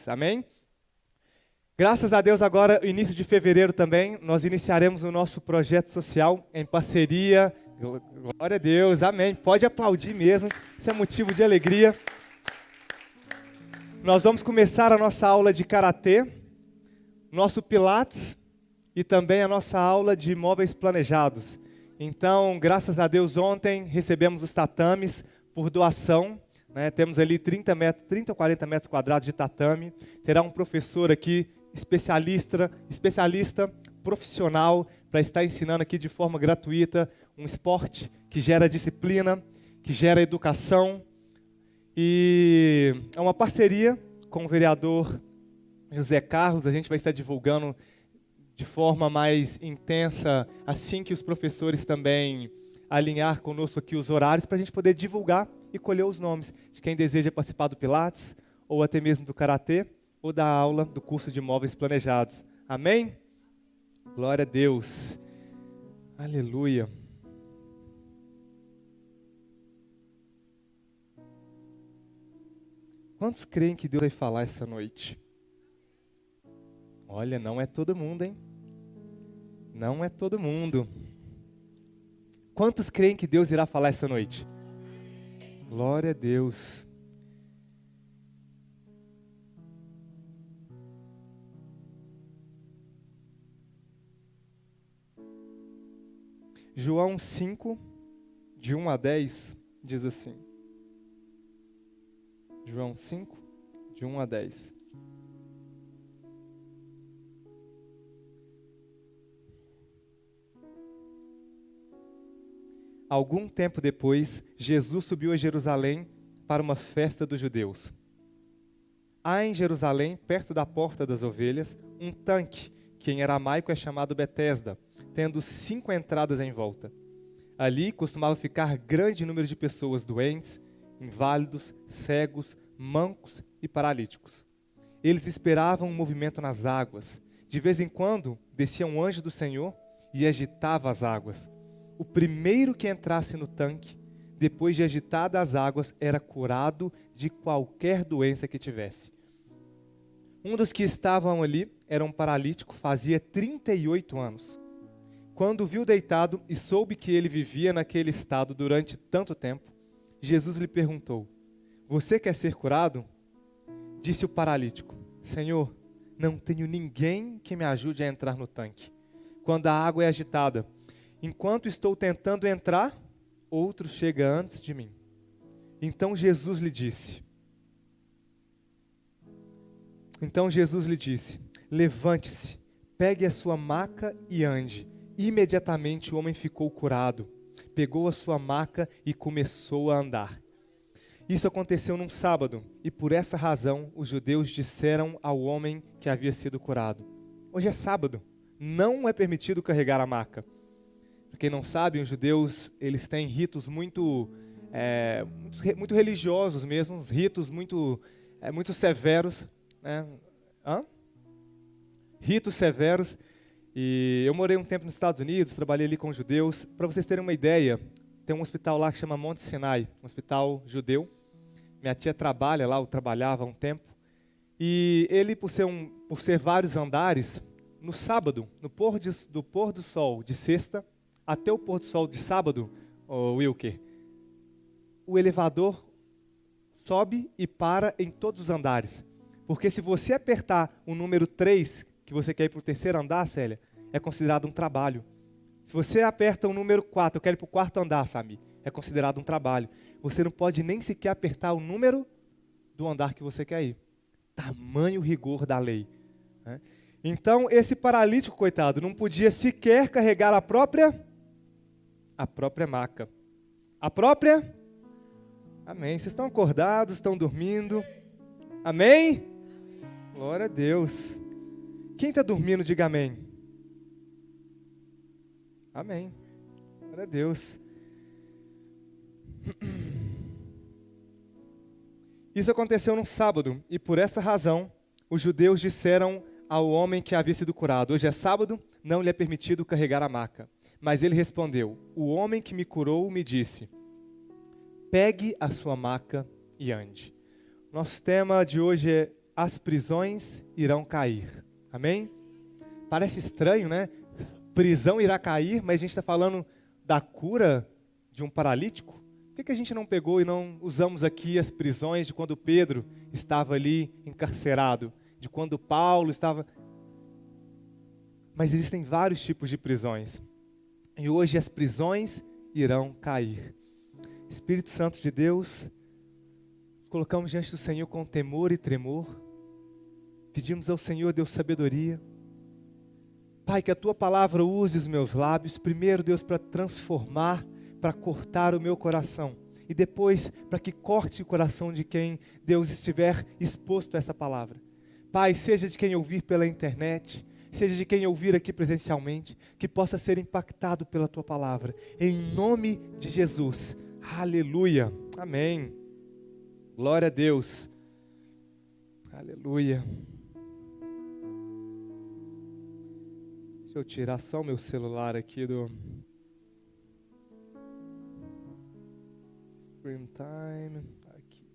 Amém? Graças a Deus, agora, início de fevereiro também, nós iniciaremos o nosso projeto social em parceria. Glória a Deus, amém. Pode aplaudir mesmo, isso é motivo de alegria. Nós vamos começar a nossa aula de karatê, nosso pilates e também a nossa aula de móveis planejados. Então, graças a Deus, ontem recebemos os tatames por doação. Temos ali 30 ou 40 metros quadrados de tatame. Terá um professor aqui, especialista, profissional, para estar ensinando aqui de forma gratuita um esporte que gera disciplina, que gera educação. E é uma parceria com o vereador José Carlos. A gente vai estar divulgando de forma mais intensa, assim que os professores também alinhar conosco aqui os horários, para a gente poder divulgar e colher os nomes de quem deseja participar do Pilates, ou até mesmo do Karatê, ou da aula do curso de móveis planejados. Amém? Glória a Deus. Aleluia. Quantos creem que Deus vai falar essa noite? Olha, não é todo mundo, hein? Não é todo mundo. Quantos creem que Deus irá falar essa noite? Glória a Deus. João 5, de 1 a 10, diz assim. João 5, de 1 a 10. Algum tempo depois, Jesus subiu a Jerusalém para uma festa dos judeus. Há em Jerusalém, perto da Porta das Ovelhas, um tanque, que em aramaico é chamado Betesda, tendo 5 entradas em volta. Ali costumava ficar grande número de pessoas doentes, inválidos, cegos, mancos e paralíticos. Eles esperavam um movimento nas águas. De vez em quando, descia um anjo do Senhor e agitava as águas. O primeiro que entrasse no tanque, depois de agitadas as águas, era curado de qualquer doença que tivesse. Um dos que estavam ali era um paralítico, fazia 38 anos. Quando o viu deitado e soube que ele vivia naquele estado durante tanto tempo, Jesus lhe perguntou: "Você quer ser curado?" Disse o paralítico: "Senhor, não tenho ninguém que me ajude a entrar no tanque quando a água é agitada. Enquanto estou tentando entrar, outro chega antes de mim." Então Jesus lhe disse, "Levante-se, pegue a sua maca e ande." Imediatamente o homem ficou curado, pegou a sua maca e começou a andar. Isso aconteceu num sábado, e por essa razão os judeus disseram ao homem que havia sido curado: "Hoje é sábado, não é permitido carregar a maca." Para quem não sabe, os judeus eles têm ritos muito religiosos mesmo, ritos muito severos, né? Ritos severos. E eu morei um tempo nos Estados Unidos, trabalhei ali com judeus. Para vocês terem uma ideia, tem um hospital lá que chama Monte Sinai, um hospital judeu. Minha tia trabalha lá, eu trabalhava há um tempo. E ele, por ser vários andares, no sábado, do pôr do sol de sexta até o pôr do sol de sábado, Wilker, o elevador sobe e para em todos os andares. Porque se você apertar o número 3, que você quer ir para o terceiro andar, Célia, é considerado um trabalho. Se você aperta o número 4, eu quero ir para o quarto andar, Sami, é considerado um trabalho. Você não pode nem sequer apertar o número do andar que você quer ir. Tamanho rigor da lei, né? Então, esse paralítico, coitado, não podia sequer carregar a própria maca. A própria? Amém. Vocês estão acordados, estão dormindo? Amém? Glória a Deus. Quem está dormindo, diga amém. Amém. Glória a Deus. Isso aconteceu num sábado, e por essa razão, os judeus disseram ao homem que havia sido curado: "Hoje é sábado, não lhe é permitido carregar a maca." Mas ele respondeu: "O homem que me curou me disse: pegue a sua maca e ande." Nosso tema de hoje é as prisões irão cair. Amém? Parece estranho, né? Prisão irá cair, mas a gente está falando da cura de um paralítico. Por que a gente não pegou e não usamos aqui as prisões de quando Pedro estava ali encarcerado, de quando Paulo estava... Mas existem vários tipos de prisões. E hoje as prisões irão cair. Espírito Santo de Deus, colocamos diante do Senhor com temor e tremor. Pedimos ao Senhor, Deus, sabedoria. Pai, que a Tua palavra use os meus lábios, primeiro, Deus, para transformar, para cortar o meu coração. E depois, para que corte o coração de quem, Deus, estiver exposto a essa palavra. Pai, seja de quem ouvir pela internet, seja de quem ouvir aqui presencialmente, que possa ser impactado pela Tua palavra. Em nome de Jesus. Aleluia. Amém. Glória a Deus. Aleluia. Deixa eu tirar só o meu celular aqui do Screen Time. Aqui.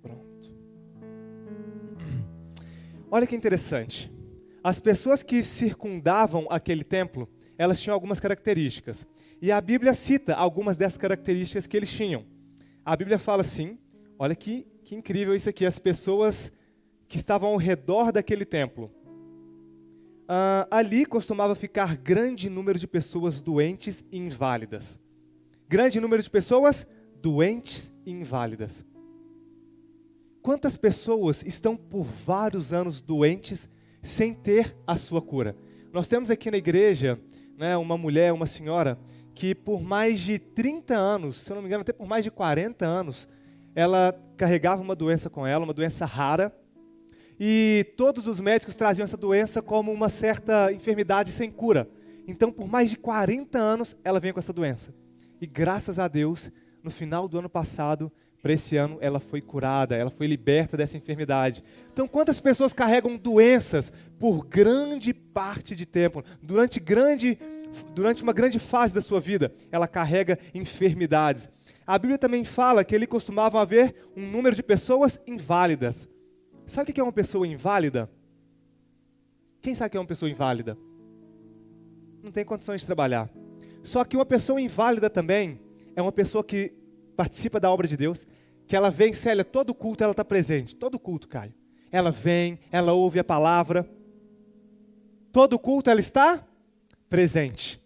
Pronto. Olha que interessante. As pessoas que circundavam aquele templo, elas tinham algumas características. E a Bíblia cita algumas dessas características que eles tinham. A Bíblia fala assim, olha que incrível isso aqui, as pessoas que estavam ao redor daquele templo. Ali costumava ficar grande número de pessoas doentes e inválidas. Grande número de pessoas doentes e inválidas. Quantas pessoas estão por vários anos doentes sem ter a sua cura? Nós temos aqui na igreja, né, uma mulher, uma senhora, que por mais de 30 anos, se eu não me engano, até por mais de 40 anos, ela carregava uma doença com ela, uma doença rara, e todos os médicos traziam essa doença como uma certa enfermidade sem cura. Então, por mais de 40 anos, ela vem com essa doença. E graças a Deus, no final do ano passado, para esse ano, ela foi curada, ela foi liberta dessa enfermidade. Então, quantas pessoas carregam doenças por grande parte de tempo, durante uma grande fase da sua vida, ela carrega enfermidades. A Bíblia também fala que ali costumava haver um número de pessoas inválidas. Sabe o que é uma pessoa inválida? Quem sabe o que é uma pessoa inválida? Não tem condições de trabalhar. Só que uma pessoa inválida também é uma pessoa que participa da obra de Deus, que ela vem, Célia, todo culto ela está presente. Todo culto, Caio. Ela vem, ela ouve a palavra. Todo culto ela está presente.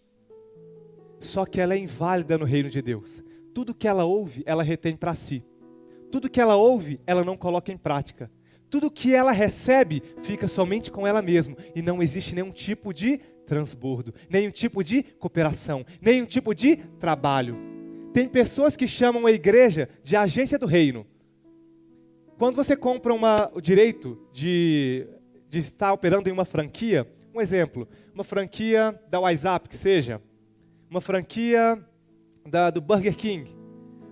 Só que ela é inválida no reino de Deus. Tudo que ela ouve, ela retém para si. Tudo que ela ouve, ela não coloca em prática. Tudo que ela recebe, fica somente com ela mesma. E não existe nenhum tipo de transbordo, nenhum tipo de cooperação, nenhum tipo de trabalho. Tem pessoas que chamam a igreja de agência do reino. Quando você compra o direito de estar operando em uma franquia, um exemplo, uma franquia da WhatsApp, que seja, uma franquia do Burger King.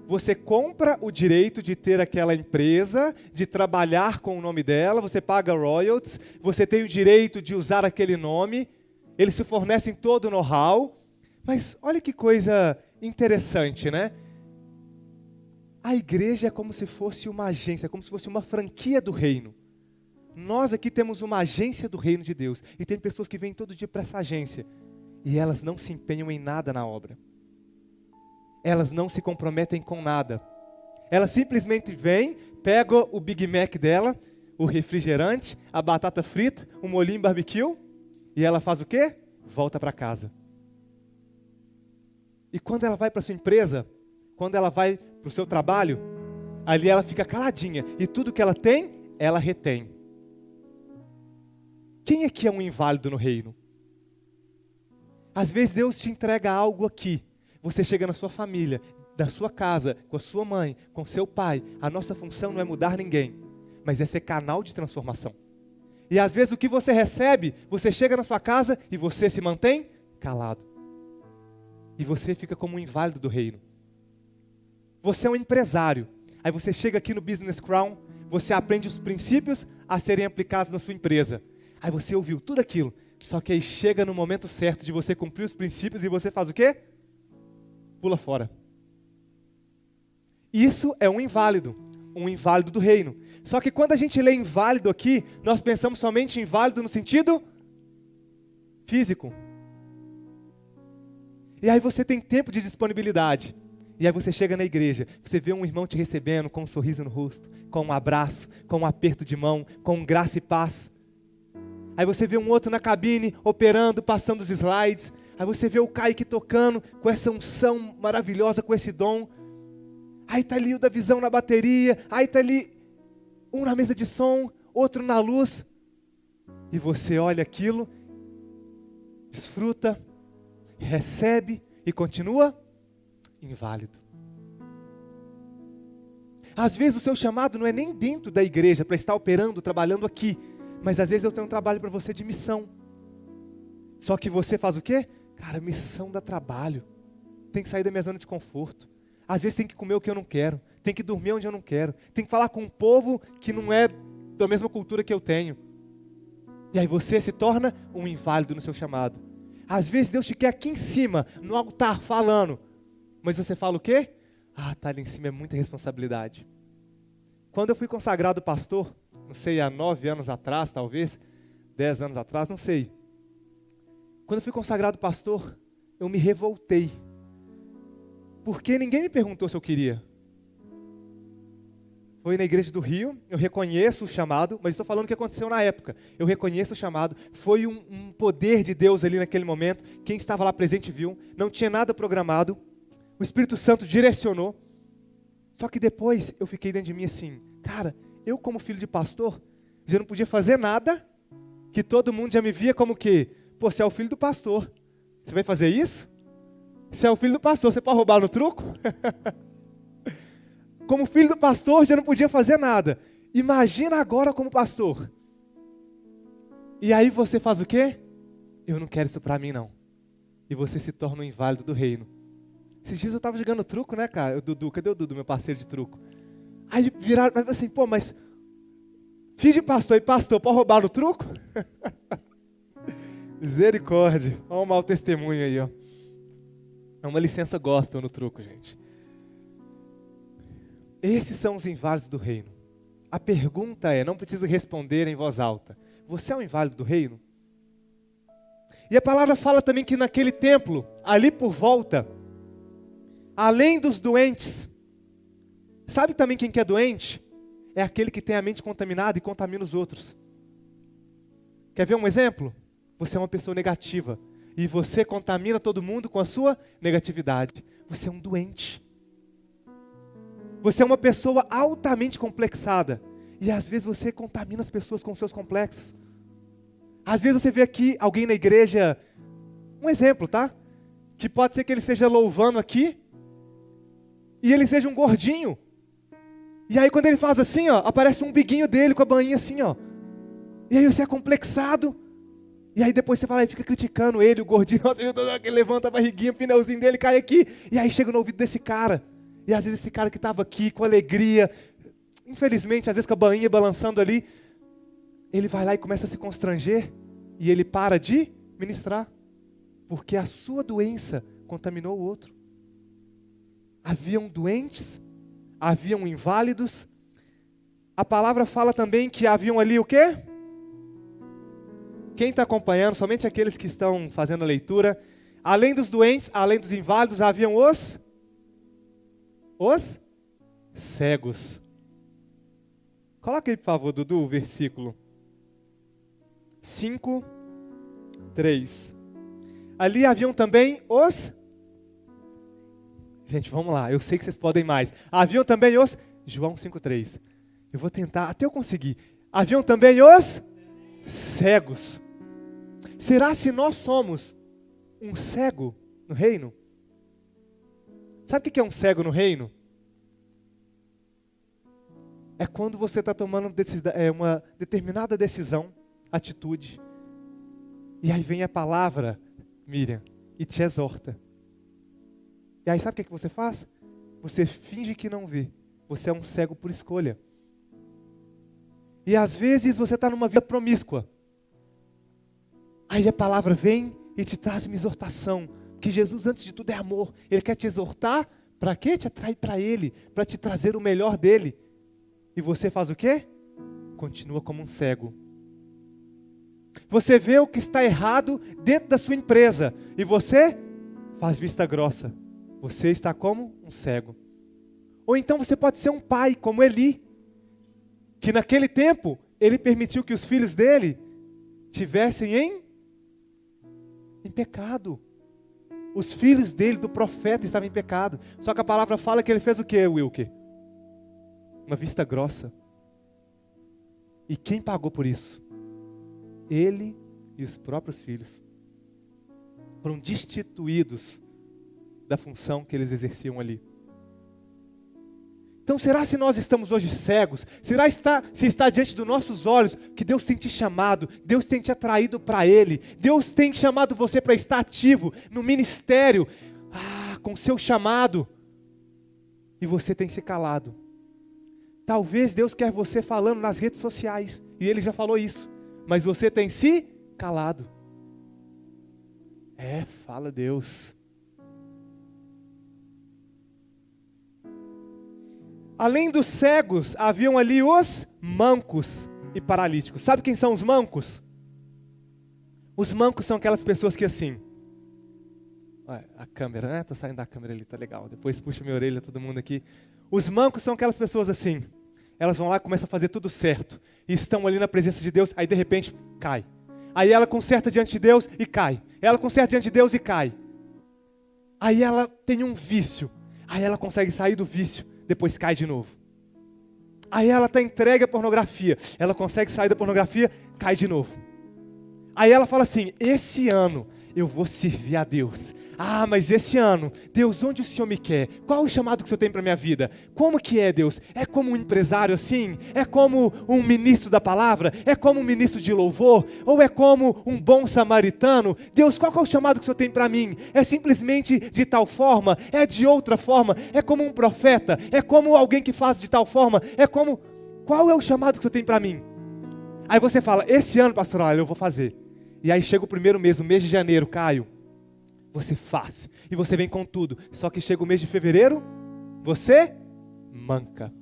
Você compra o direito de ter aquela empresa, de trabalhar com o nome dela, você paga royalties, você tem o direito de usar aquele nome, eles te fornecem todo o know-how, mas olha que coisa interessante, né? A igreja é como se fosse uma agência, como se fosse uma franquia do reino. Nós aqui temos uma agência do reino de Deus, e tem pessoas que vêm todo dia para essa agência, e elas não se empenham em nada na obra. Elas não se comprometem com nada. Elas simplesmente vêm, pegam o Big Mac dela, o refrigerante, a batata frita, o molhinho barbecue, e ela faz o quê? Volta para casa. E quando ela vai para sua empresa, quando ela vai para o seu trabalho, ali ela fica caladinha, e tudo que ela tem, ela retém. Quem aqui é um inválido no reino? Às vezes Deus te entrega algo aqui, você chega na sua família, na sua casa, com a sua mãe, com seu pai. A nossa função não é mudar ninguém, mas é ser canal de transformação. E às vezes o que você recebe, você chega na sua casa e você se mantém calado. E você fica como um inválido do reino. Você é um empresário. Aí você chega aqui no Business Crown, você aprende os princípios a serem aplicados na sua empresa. Aí você ouviu tudo aquilo, Só que aí chega no momento certo de você cumprir os princípios e você faz o quê? Pula fora. Isso é um inválido do reino. Só que quando a gente lê inválido aqui, nós pensamos somente em inválido no sentido físico. E aí você tem tempo de disponibilidade. E aí você chega na igreja, você vê um irmão te recebendo com um sorriso no rosto, com um abraço, com um aperto de mão, com graça e paz. Aí você vê um outro na cabine, operando, passando os slides. Aí você vê o Kaique tocando com essa unção maravilhosa, com esse dom. Aí está ali o da visão na bateria. Aí está ali um na mesa de som, outro na luz. E você olha aquilo, desfruta, recebe e continua inválido. Às vezes o seu chamado não é nem dentro da igreja para estar operando, trabalhando aqui. Mas às vezes eu tenho um trabalho para você de missão. Só que você faz o quê? Cara, missão dá trabalho. Tem que sair da minha zona de conforto. Às vezes tem que comer o que eu não quero. Tem que dormir onde eu não quero. Tem que falar com um povo que não é da mesma cultura que eu tenho. E aí você se torna um inválido no seu chamado. Às vezes Deus te quer aqui em cima, no altar, falando. Mas você fala o quê? Tá ali em cima é muita responsabilidade. Quando eu fui consagrado pastor, não sei, há 9 anos atrás, talvez, 10 anos atrás, não sei. Quando eu fui consagrado pastor, eu me revoltei. Porque ninguém me perguntou se eu queria. Foi na igreja do Rio, eu reconheço o chamado, mas estou falando o que aconteceu na época. Eu reconheço o chamado, foi um poder de Deus ali naquele momento. Quem estava lá presente viu, não tinha nada programado. O Espírito Santo direcionou. Só que depois eu fiquei dentro de mim assim, cara, eu como filho de pastor, já não podia fazer nada, que todo mundo já me via como que, pô, você é o filho do pastor, você vai fazer isso? Você é o filho do pastor, você pode roubar no truco? Como filho do pastor, já não podia fazer nada. Imagina agora como pastor. E aí você faz o quê? Eu não quero isso pra mim não. E você se torna um inválido do reino. Esses dias eu estava jogando truco, né, cara? O Dudu, cadê o Dudu, meu parceiro de truco? Aí viraram assim, pô, mas filho de pastor e pastor, pode roubar no truco? Misericórdia. Olha um mau testemunho aí, ó. É uma licença gospel no truco, gente. Esses são os inválidos do reino. A pergunta é, não precisa responder em voz alta. Você é um inválido do reino? E a palavra fala também que naquele templo, ali por volta, além dos doentes, sabe também quem que é doente? É aquele que tem a mente contaminada e contamina os outros. Quer ver um exemplo? Você é uma pessoa negativa e você contamina todo mundo com a sua negatividade. Você é um doente. Você é uma pessoa altamente complexada e às vezes você contamina as pessoas com seus complexos. Às vezes você vê aqui alguém na igreja, um exemplo, tá? Que pode ser que ele esteja louvando aqui e ele seja um gordinho. E aí quando ele faz assim, ó, aparece um biguinho dele com a bainha assim, ó. E aí você é complexado. E aí depois você fala e fica criticando ele, o gordinho. Nossa, ele levanta a barriguinha, o pneuzinho dele cai aqui. E aí chega no ouvido desse cara. E às vezes esse cara que estava aqui com alegria, infelizmente, às vezes com a bainha balançando ali, ele vai lá e começa a se constranger. E ele para de ministrar. Porque a sua doença contaminou o outro. Haviam doentes, haviam inválidos. A palavra fala também que haviam ali o quê? Quem está acompanhando, somente aqueles que estão fazendo a leitura. Além dos doentes, além dos inválidos, haviam os cegos. Coloca aí, por favor, Dudu, o versículo 5, 3. Ali haviam também os... Gente, vamos lá, eu sei que vocês podem mais. Haviam também os... João 5,3. Eu vou tentar, até eu conseguir. Haviam também os cegos. Será se nós somos um cego no reino? Sabe o que é um cego no reino? É quando você está tomando uma determinada decisão, atitude. E aí vem a palavra, Miriam, e te exorta. E aí sabe o que você faz? Você finge que não vê. Você é um cego por escolha. E às vezes você está numa vida promíscua. Aí a palavra vem e te traz uma exortação. Porque Jesus, antes de tudo, é amor. Ele quer te exortar, para quê? Te atrair para Ele, para te trazer o melhor dEle. E você faz o quê? Continua como um cego. Você vê o que está errado dentro da sua empresa, e você faz vista grossa. Você está como um cego. Ou então você pode ser um pai, como Eli, que naquele tempo, ele permitiu que os filhos dele tivessem em pecado. Os filhos dele, do profeta, estavam em pecado. Só que a palavra fala que ele fez o quê, Wilker? Uma vista grossa. E quem pagou por isso? Ele e os próprios filhos. Foram destituídos da função que eles exerciam ali. Então será se nós estamos hoje cegos? Será se está diante dos nossos olhos que Deus tem te chamado, Deus tem te atraído para Ele, Deus tem chamado você para estar ativo no ministério, com seu chamado, e você tem se calado? Talvez Deus quer você falando nas redes sociais, e Ele já falou isso, mas você tem se calado. Fala Deus. Além dos cegos, haviam ali os mancos e paralíticos. Sabe quem são os mancos? Os mancos são aquelas pessoas que assim... A câmera, né? Tô saindo da câmera ali, tá legal. Depois puxa minha orelha, todo mundo aqui. Os mancos são aquelas pessoas assim. Elas vão lá e começam a fazer tudo certo. E estão ali na presença de Deus, aí de repente cai. Aí ela conserta diante de Deus e cai. Ela conserta diante de Deus e cai. Aí ela tem um vício. Aí ela consegue sair do vício. Depois cai de novo. Aí ela está entregue à pornografia. Ela consegue sair da pornografia, cai de novo. Aí ela fala assim, esse ano eu vou servir a Deus. Mas esse ano, Deus, onde o Senhor me quer? Qual o chamado que o Senhor tem para a minha vida? Como que é, Deus? É como um empresário assim? É como um ministro da palavra? É como um ministro de louvor? Ou é como um bom samaritano? Deus, qual que é o chamado que o Senhor tem para mim? É simplesmente de tal forma? É de outra forma? É como um profeta? É como alguém que faz de tal forma? É como... Qual é o chamado que o Senhor tem para mim? Aí você fala, esse ano, pastor, olha, eu vou fazer. E aí chega o primeiro mês, o mês de janeiro, Caio. Você faz, e você vem com tudo. Só que chega o mês de fevereiro, você manca.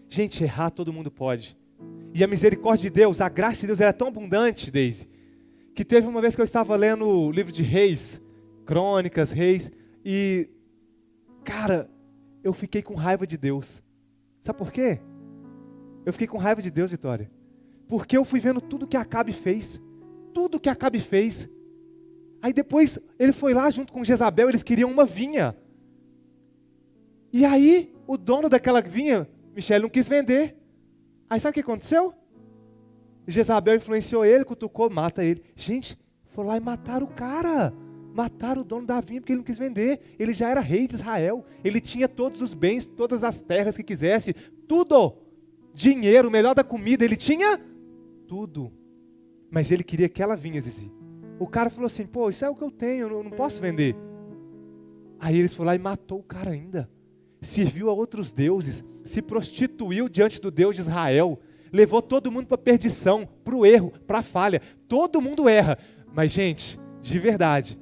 Gente, errar todo mundo pode. E a misericórdia de Deus, a graça de Deus, ela é tão abundante, Deise, que teve uma vez que eu estava lendo o livro de Reis, Crônicas, Reis, e, cara, eu fiquei com raiva de Deus. Sabe por quê? Eu fiquei com raiva de Deus, Vitória. Porque eu fui vendo tudo que Acabe fez. Tudo que Acabe fez. Aí depois ele foi lá junto com Jezabel, eles queriam uma vinha. E aí o dono daquela vinha, Michele, não quis vender. Aí sabe o que aconteceu? Jezabel influenciou ele, cutucou, mata ele. Gente, foram lá e mataram o cara. Mataram o dono da vinha porque ele não quis vender. Ele já era rei de Israel. Ele tinha todos os bens, todas as terras que quisesse. Tudo. Dinheiro, o melhor da comida, ele tinha tudo. Mas ele queria aquela vinha, Zizi. O cara falou assim, pô, isso é o que eu tenho, eu não posso vender. Aí eles foram lá e matou o cara ainda. Serviu a outros deuses, se prostituiu diante do Deus de Israel, levou todo mundo para a perdição, para o erro, para a falha. Todo mundo erra. Mas, gente, de verdade,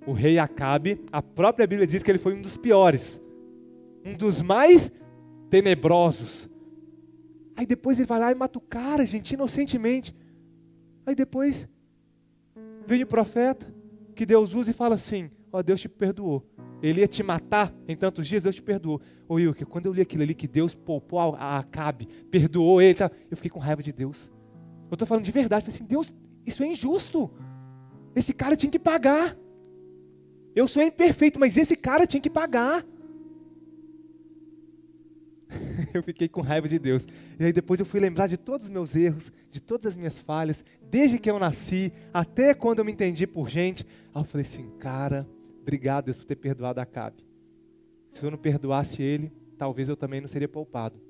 o rei Acabe, a própria Bíblia diz que ele foi um dos piores, um dos mais tenebrosos. Aí depois ele vai lá e mata o cara, gente, inocentemente. Aí depois vem o profeta que Deus usa e fala assim, Deus te perdoou. Ele ia te matar em tantos dias, Deus te perdoou. Wilker, quando eu li aquilo ali que Deus poupou a Acabe, perdoou ele, eu fiquei com raiva de Deus. Eu estou falando de verdade, eu falei assim, Deus, isso é injusto. Esse cara tinha que pagar. Eu sou imperfeito, mas esse cara tinha que pagar. Eu fiquei com raiva de Deus. E aí depois eu fui lembrar de todos os meus erros, de todas as minhas falhas, desde que eu nasci, até quando eu me entendi por gente. Aí eu falei assim, cara, obrigado Deus por ter perdoado Acabe. Se eu não perdoasse ele, talvez eu também não seria poupado.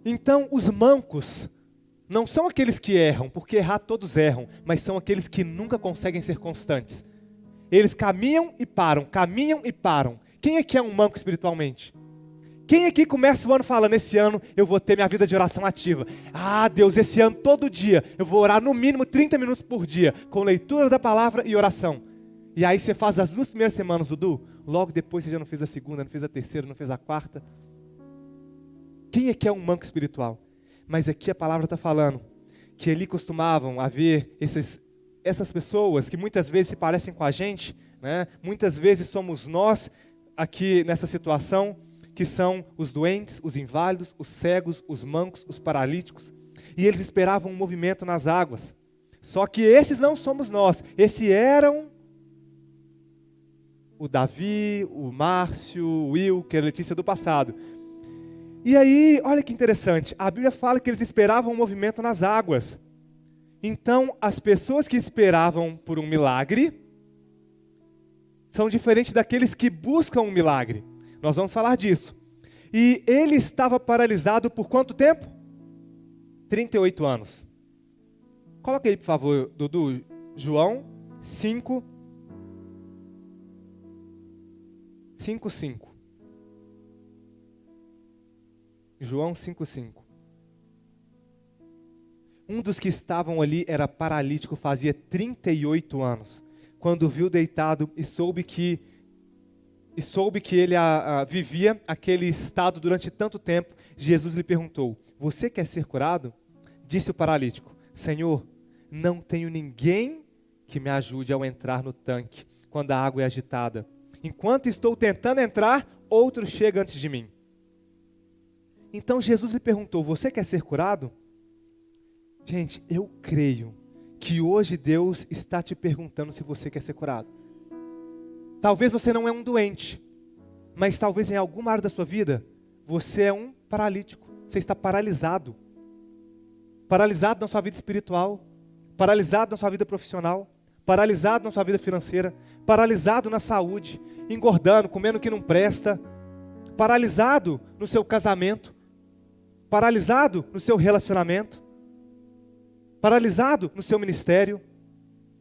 Então os mancos não são aqueles que erram, porque errar todos erram, mas são aqueles que nunca conseguem ser constantes. Eles caminham e param, caminham e param. Quem é que é um manco espiritualmente? Quem aqui começa o ano falando, esse ano eu vou ter minha vida de oração ativa? Ah, Deus, esse ano todo dia eu vou orar no mínimo 30 minutos por dia, com leitura da palavra e oração. E aí você faz as 2 primeiras semanas, Dudu, logo depois você já não fez a segunda, não fez a terceira, não fez a quarta. Quem aqui é um manco espiritual? Mas aqui a palavra está falando que ali costumavam haver essas pessoas que muitas vezes se parecem com a gente, né? Muitas vezes somos nós aqui nessa situação, que são os doentes, os inválidos, os cegos, os mancos, os paralíticos. E eles esperavam um movimento nas águas. Só que esses não somos nós. Esses eram o Davi, o Márcio, o Wilker, a Letícia do passado. E aí, olha que interessante. A Bíblia fala que eles esperavam um movimento nas águas. Então, as pessoas que esperavam por um milagre são diferentes daqueles que buscam um milagre. Nós vamos falar disso. E ele estava paralisado por quanto tempo? 38 anos. Coloca aí, por favor, Dudu, João 5, 5. João 5:5. Um dos que estavam ali era paralítico, fazia 38 anos. Quando viu deitado e soube que ele vivia aquele estado durante tanto tempo, Jesus lhe perguntou, você quer ser curado? Disse o paralítico, Senhor, não tenho ninguém que me ajude ao entrar no tanque, quando a água é agitada. Enquanto estou tentando entrar, outro chega antes de mim. Então Jesus lhe perguntou, você quer ser curado? Gente, eu creio que hoje Deus está te perguntando se você quer ser curado. Talvez você não é um doente, mas talvez em alguma área da sua vida, você é um paralítico. Você está paralisado. Paralisado na sua vida espiritual, paralisado na sua vida profissional, paralisado na sua vida financeira, paralisado na saúde, engordando, comendo o que não presta, paralisado no seu casamento, paralisado no seu relacionamento, paralisado no seu ministério.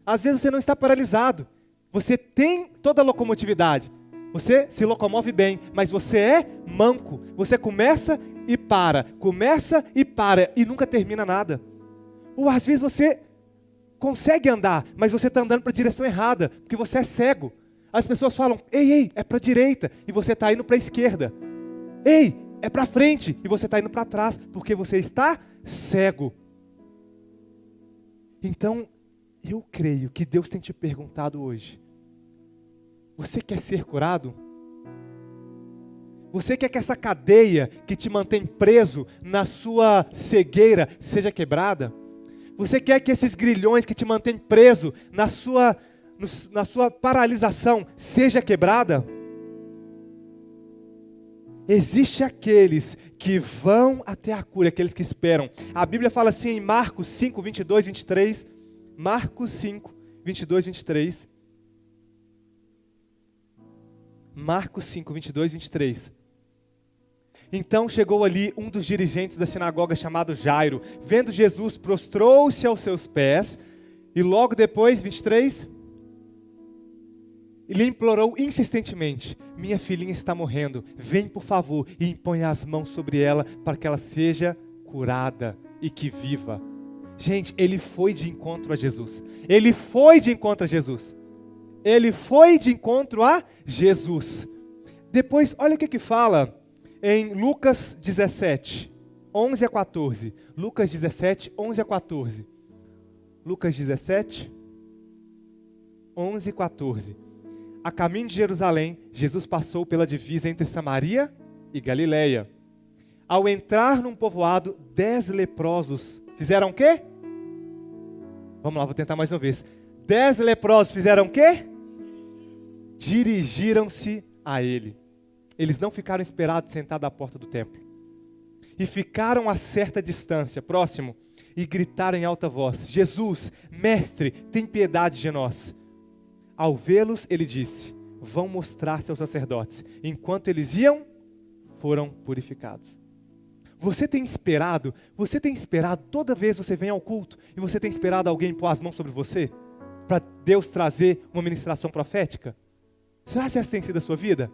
Às vezes você não está paralisado. Você tem toda a locomotividade, você se locomove bem, mas você é manco. Você começa e para e nunca termina nada. Ou às vezes você consegue andar, mas você está andando para a direção errada, porque você é cego. As pessoas falam, ei, é para a direita, e você está indo para a esquerda. Ei, é para frente, e você está indo para trás, porque você está cego. Então, eu creio que Deus tem te perguntado hoje, você quer ser curado? Você quer que essa cadeia que te mantém preso na sua cegueira seja quebrada? Você quer que esses grilhões que te mantêm preso na sua paralisação seja quebrada? Existem aqueles que vão até a cura, aqueles que esperam. A Bíblia fala assim em Marcos 5, 22, 23. Marcos 5, 22, 23. Marcos 5, 22, 23. Então chegou ali um dos dirigentes da sinagoga chamado Jairo. Vendo Jesus, prostrou-se aos seus pés. E logo depois, 23, ele implorou insistentemente, minha filhinha está morrendo, vem por favor e impõe as mãos sobre ela para que ela seja curada e que viva. Gente, ele foi de encontro a Jesus. Ele foi de encontro a Jesus. Ele foi de encontro a Jesus. Depois, olha o que fala em Lucas 17, 11 a 14. Lucas 17, 11 a 14. Lucas 17, 11 e 14. A caminho de Jerusalém, Jesus passou pela divisa entre Samaria e Galileia. Ao entrar num povoado, 10 leprosos fizeram o quê? Vamos lá, vou tentar mais uma vez. 10 leprosos fizeram o quê? Dirigiram-se a ele. Eles não ficaram esperados sentados à porta do templo. E ficaram a certa distância, próximo, e gritaram em alta voz, Jesus, mestre, tem piedade de nós. Ao vê-los, ele disse, vão mostrar-se aos sacerdotes. Enquanto eles iam, foram purificados. Você tem esperado toda vez que você vem ao culto, e você tem esperado alguém pôr as mãos sobre você, para Deus trazer uma ministração profética? Será que essa tem sido a sua vida?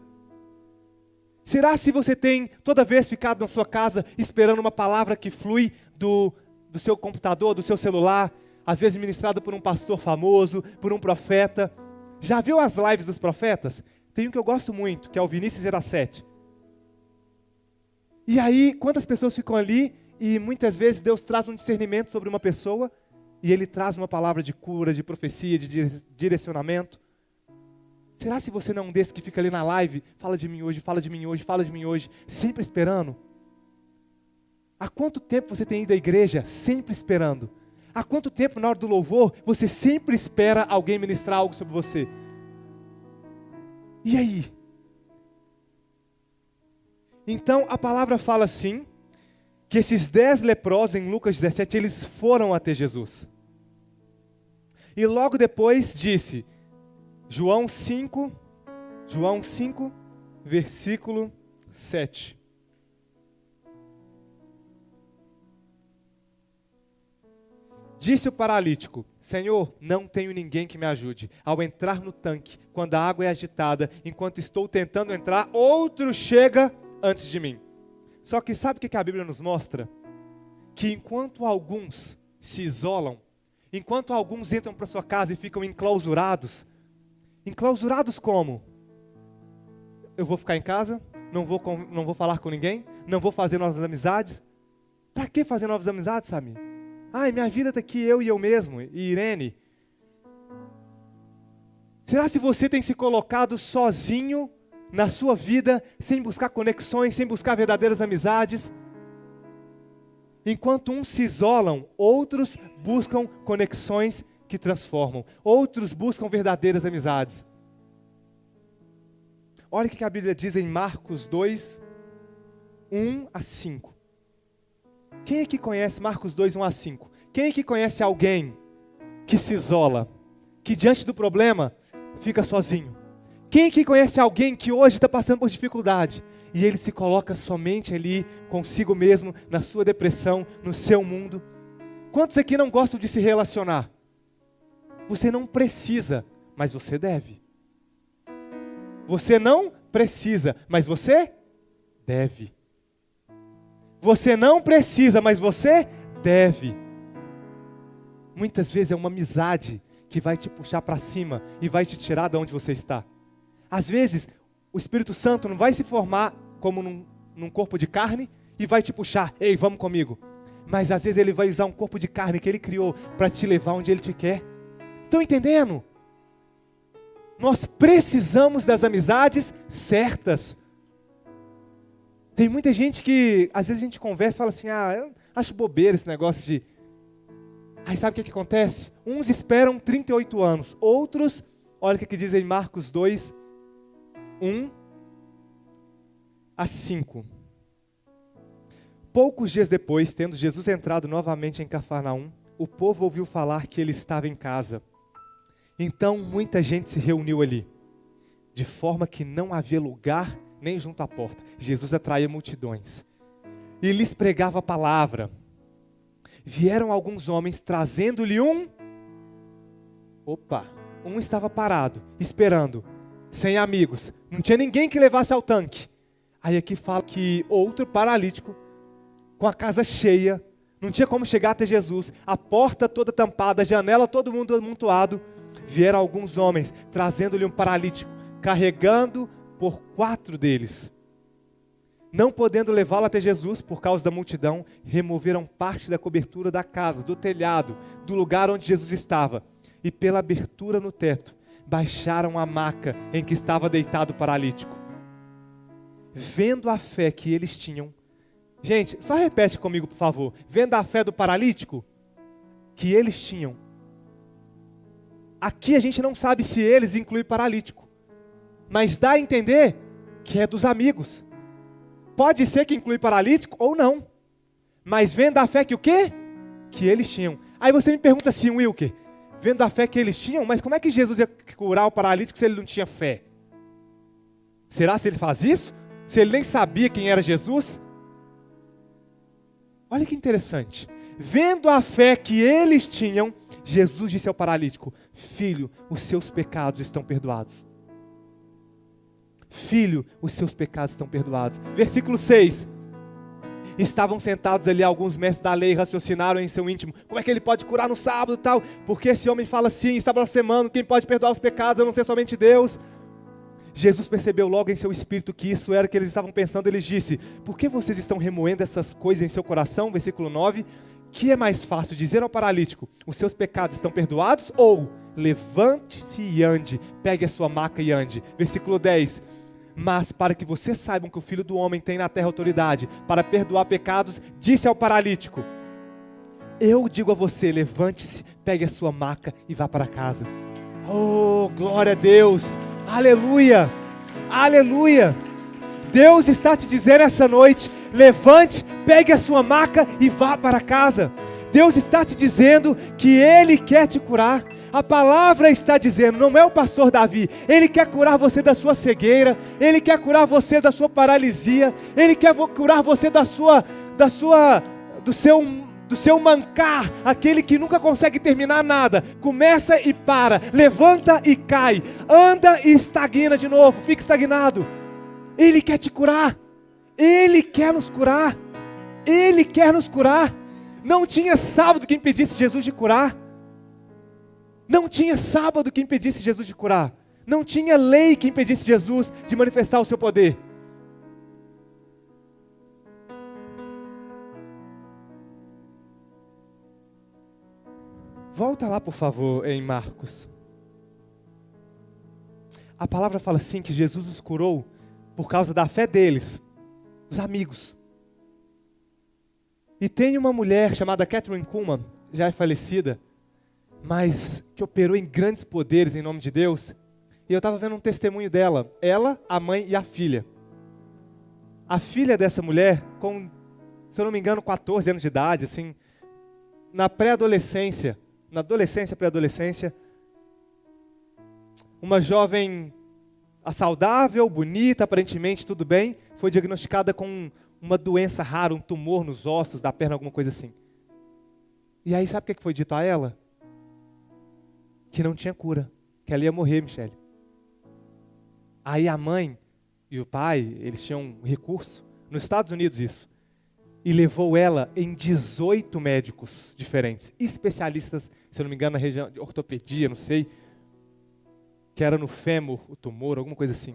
Será se você tem toda vez ficado na sua casa esperando uma palavra que flui do seu computador, do seu celular, às vezes ministrado por um pastor famoso, por um profeta? Já viu as lives dos profetas? Tem um que eu gosto muito, que é o Vinícius Gerassetti. E aí, quantas pessoas ficam ali e muitas vezes Deus traz um discernimento sobre uma pessoa e Ele traz uma palavra de cura, de profecia, de direcionamento. Será se você não é um desses que fica ali na live, fala de mim hoje, fala de mim hoje, fala de mim hoje, sempre esperando? Há quanto tempo você tem ido à igreja sempre esperando? Há quanto tempo na hora do louvor você sempre espera alguém ministrar algo sobre você? E aí? Então a palavra fala assim, que esses 10 leprosos em Lucas 17, eles foram até Jesus. E logo depois disse, João 5, versículo 7. Disse o paralítico, Senhor, não tenho ninguém que me ajude. Ao entrar no tanque, quando a água é agitada, enquanto estou tentando entrar, outro chega antes de mim. Só que sabe o que a Bíblia nos mostra? Que enquanto alguns se isolam, enquanto alguns entram para sua casa e ficam enclausurados como? Eu vou ficar em casa, não vou falar com ninguém, não vou fazer novas amizades. Para que fazer novas amizades, Samir? Ai, minha vida está aqui, eu e eu mesmo, e Irene. Será se você tem se colocado sozinho na sua vida, sem buscar conexões, sem buscar verdadeiras amizades? Enquanto uns se isolam, outros buscam conexões que transformam. Outros buscam verdadeiras amizades. Olha o que a Bíblia diz em Marcos 2, 1 a 5. Quem aqui conhece Marcos 2, 1 a 5? Quem aqui conhece alguém que se isola, que diante do problema fica sozinho? Quem aqui conhece alguém que hoje está passando por dificuldade e ele se coloca somente ali consigo mesmo, na sua depressão, no seu mundo? Quantos aqui não gostam de se relacionar? Você não precisa, mas você deve. Você não precisa, mas você deve. Você não precisa, mas você deve. Muitas vezes é uma amizade que vai te puxar para cima e vai te tirar de onde você está. Às vezes, o Espírito Santo não vai se formar como num corpo de carne e vai te puxar, ei, vamos comigo. Mas às vezes ele vai usar um corpo de carne que ele criou para te levar onde ele te quer. Estão entendendo? Nós precisamos das amizades certas. Tem muita gente que, às vezes a gente conversa e fala assim, eu acho bobeira esse negócio de... Aí sabe o que acontece? Uns esperam 38 anos, outros, olha o que diz em Marcos 2, 1 a 5. Poucos dias depois, tendo Jesus entrado novamente em Cafarnaum, o povo ouviu falar que ele estava em casa. Então muita gente se reuniu ali, de forma que não havia lugar nem junto à porta. Jesus atraía multidões e lhes pregava a palavra. Vieram alguns homens trazendo-lhe um estava parado, esperando, sem amigos, não tinha ninguém que levasse ao tanque. Aí aqui fala que outro paralítico, com a casa cheia, não tinha como chegar até Jesus, a porta toda tampada, a janela todo mundo amontoado. Vieram alguns homens, trazendo-lhe um paralítico, carregando por 4 deles. Não podendo levá-lo até Jesus por causa da multidão, removeram parte da cobertura da casa, do telhado, do lugar onde Jesus estava, e pela abertura no teto, baixaram a maca em que estava deitado o paralítico. Vendo a fé que eles tinham, gente, só repete comigo, por favor. Vendo a fé do paralítico que eles tinham. Aqui a gente não sabe se eles incluem paralítico, mas dá a entender que é dos amigos. Pode ser que inclui paralítico ou não, mas vendo a fé que o quê? Que eles tinham. Aí você me pergunta assim, Wilker, vendo a fé que eles tinham, mas como é que Jesus ia curar o paralítico se ele não tinha fé? Será se ele faz isso? Se ele nem sabia quem era Jesus? Olha que interessante. Vendo a fé que eles tinham, Jesus disse ao paralítico, filho, os seus pecados estão perdoados. filho, os seus pecados estão perdoados. Versículo 6. Estavam sentados ali alguns mestres da lei, raciocinaram em seu íntimo, como é que ele pode curar no sábado e tal? Porque esse homem fala assim, está blasfemando, quem pode perdoar os pecados a não ser somente Deus? Jesus percebeu logo em seu espírito que isso era o que eles estavam pensando, ele disse, por que vocês estão remoendo essas coisas em seu coração? Versículo 9, que é mais fácil dizer ao paralítico, os seus pecados estão perdoados? Ou, levante-se e ande, pegue a sua maca e ande. Versículo 10, mas para que vocês saibam que o Filho do Homem tem na terra autoridade para perdoar pecados, disse ao paralítico, eu digo a você, levante-se, pegue a sua maca e vá para casa. Oh, glória a Deus, aleluia, aleluia. Deus está te dizendo essa noite, levante, pegue a sua maca e vá para casa. Deus está te dizendo que Ele quer te curar. A palavra está dizendo, não é o pastor Davi, ele quer curar você da sua cegueira, ele quer curar você da sua paralisia, ele quer curar você do seu mancar, aquele que nunca consegue terminar nada, começa e para, levanta e cai, anda e estagna de novo, fica estagnado. Ele quer te curar, Ele quer nos curar, Ele quer nos curar. Não tinha sábado que impedisse Jesus de curar. Não tinha sábado que impedisse Jesus de curar. Não tinha lei que impedisse Jesus de manifestar o seu poder. Volta lá, por favor, em Marcos. A palavra fala assim, que Jesus os curou por causa da fé deles, os amigos. E tem uma mulher chamada Kathryn Kuhlman, já é falecida, mas que operou em grandes poderes em nome de Deus. E eu estava vendo um testemunho dela, ela, a mãe e a filha. A filha dessa mulher, com, se eu não me engano, 14 anos de idade, assim, na pré-adolescência, pré-adolescência, uma jovem saudável, bonita, aparentemente tudo bem, foi diagnosticada com uma doença rara, um tumor nos ossos da perna, alguma coisa assim. E aí sabe o que foi dito a ela? Que não tinha cura, que ela ia morrer, Michele. Aí a mãe e o pai, eles tinham um recurso, nos Estados Unidos isso, e levou ela em 18 médicos diferentes, especialistas, se eu não me engano, na região de ortopedia, não sei, que era no fêmur, o tumor, alguma coisa assim.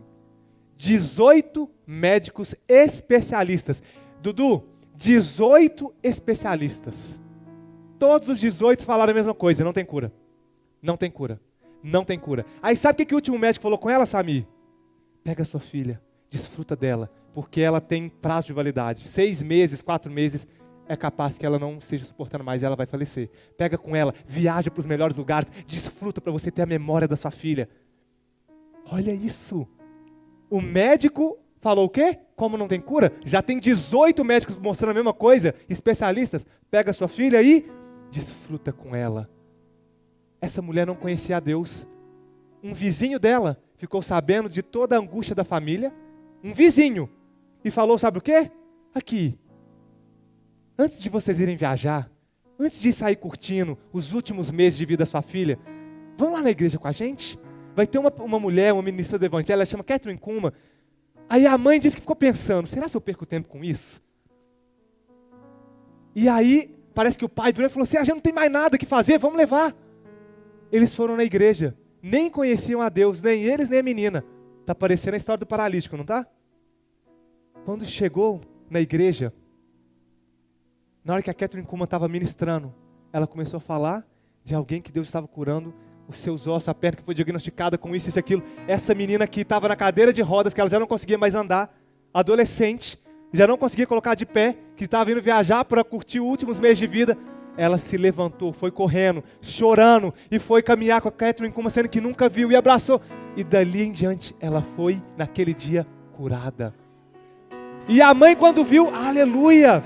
18 médicos especialistas. Dudu, 18 especialistas. Todos os 18 falaram a mesma coisa, não tem cura. Não tem cura, não tem cura. Aí sabe o que o último médico falou com ela, Samir? Pega a sua filha, desfruta dela, porque ela tem prazo de validade. 6 meses, 4 meses, é capaz que ela não esteja suportando mais e ela vai falecer. Pega com ela, viaja para os melhores lugares, desfruta para você ter a memória da sua filha. Olha isso. O médico falou o quê? Como não tem cura? Já tem 18 médicos mostrando a mesma coisa, especialistas. Pega a sua filha e desfruta com ela. Essa mulher não conhecia a Deus. Um vizinho dela ficou sabendo de toda a angústia da família. Um vizinho. E falou, sabe o quê? Aqui. Antes de vocês irem viajar, antes de sair curtindo os últimos meses de vida da sua filha, vão lá na igreja com a gente? Vai ter uma mulher, uma ministra do evangelho, ela chama Kathryn Kuhlman. Aí a mãe disse que ficou pensando, será que eu perco tempo com isso? E aí, parece que o pai virou e falou assim, a gente não tem mais nada que fazer, vamos levar. Eles foram na igreja, nem conheciam a Deus, nem eles, nem a menina. Está parecendo a história do paralítico, não está? Quando chegou na igreja, na hora que a Kathryn Kuhlman estava ministrando, ela começou a falar de alguém que Deus estava curando os seus ossos, a perna que foi diagnosticada com isso e aquilo. Essa menina que estava na cadeira de rodas, que ela já não conseguia mais andar, adolescente, já não conseguia colocar de pé, que estava indo viajar para curtir os últimos meses de vida, ela se levantou, foi correndo, chorando, e foi caminhar com a Kathryn Kuhlman, sendo que nunca viu, e abraçou. E dali em diante, ela foi, naquele dia, curada. E a mãe, quando viu, aleluia!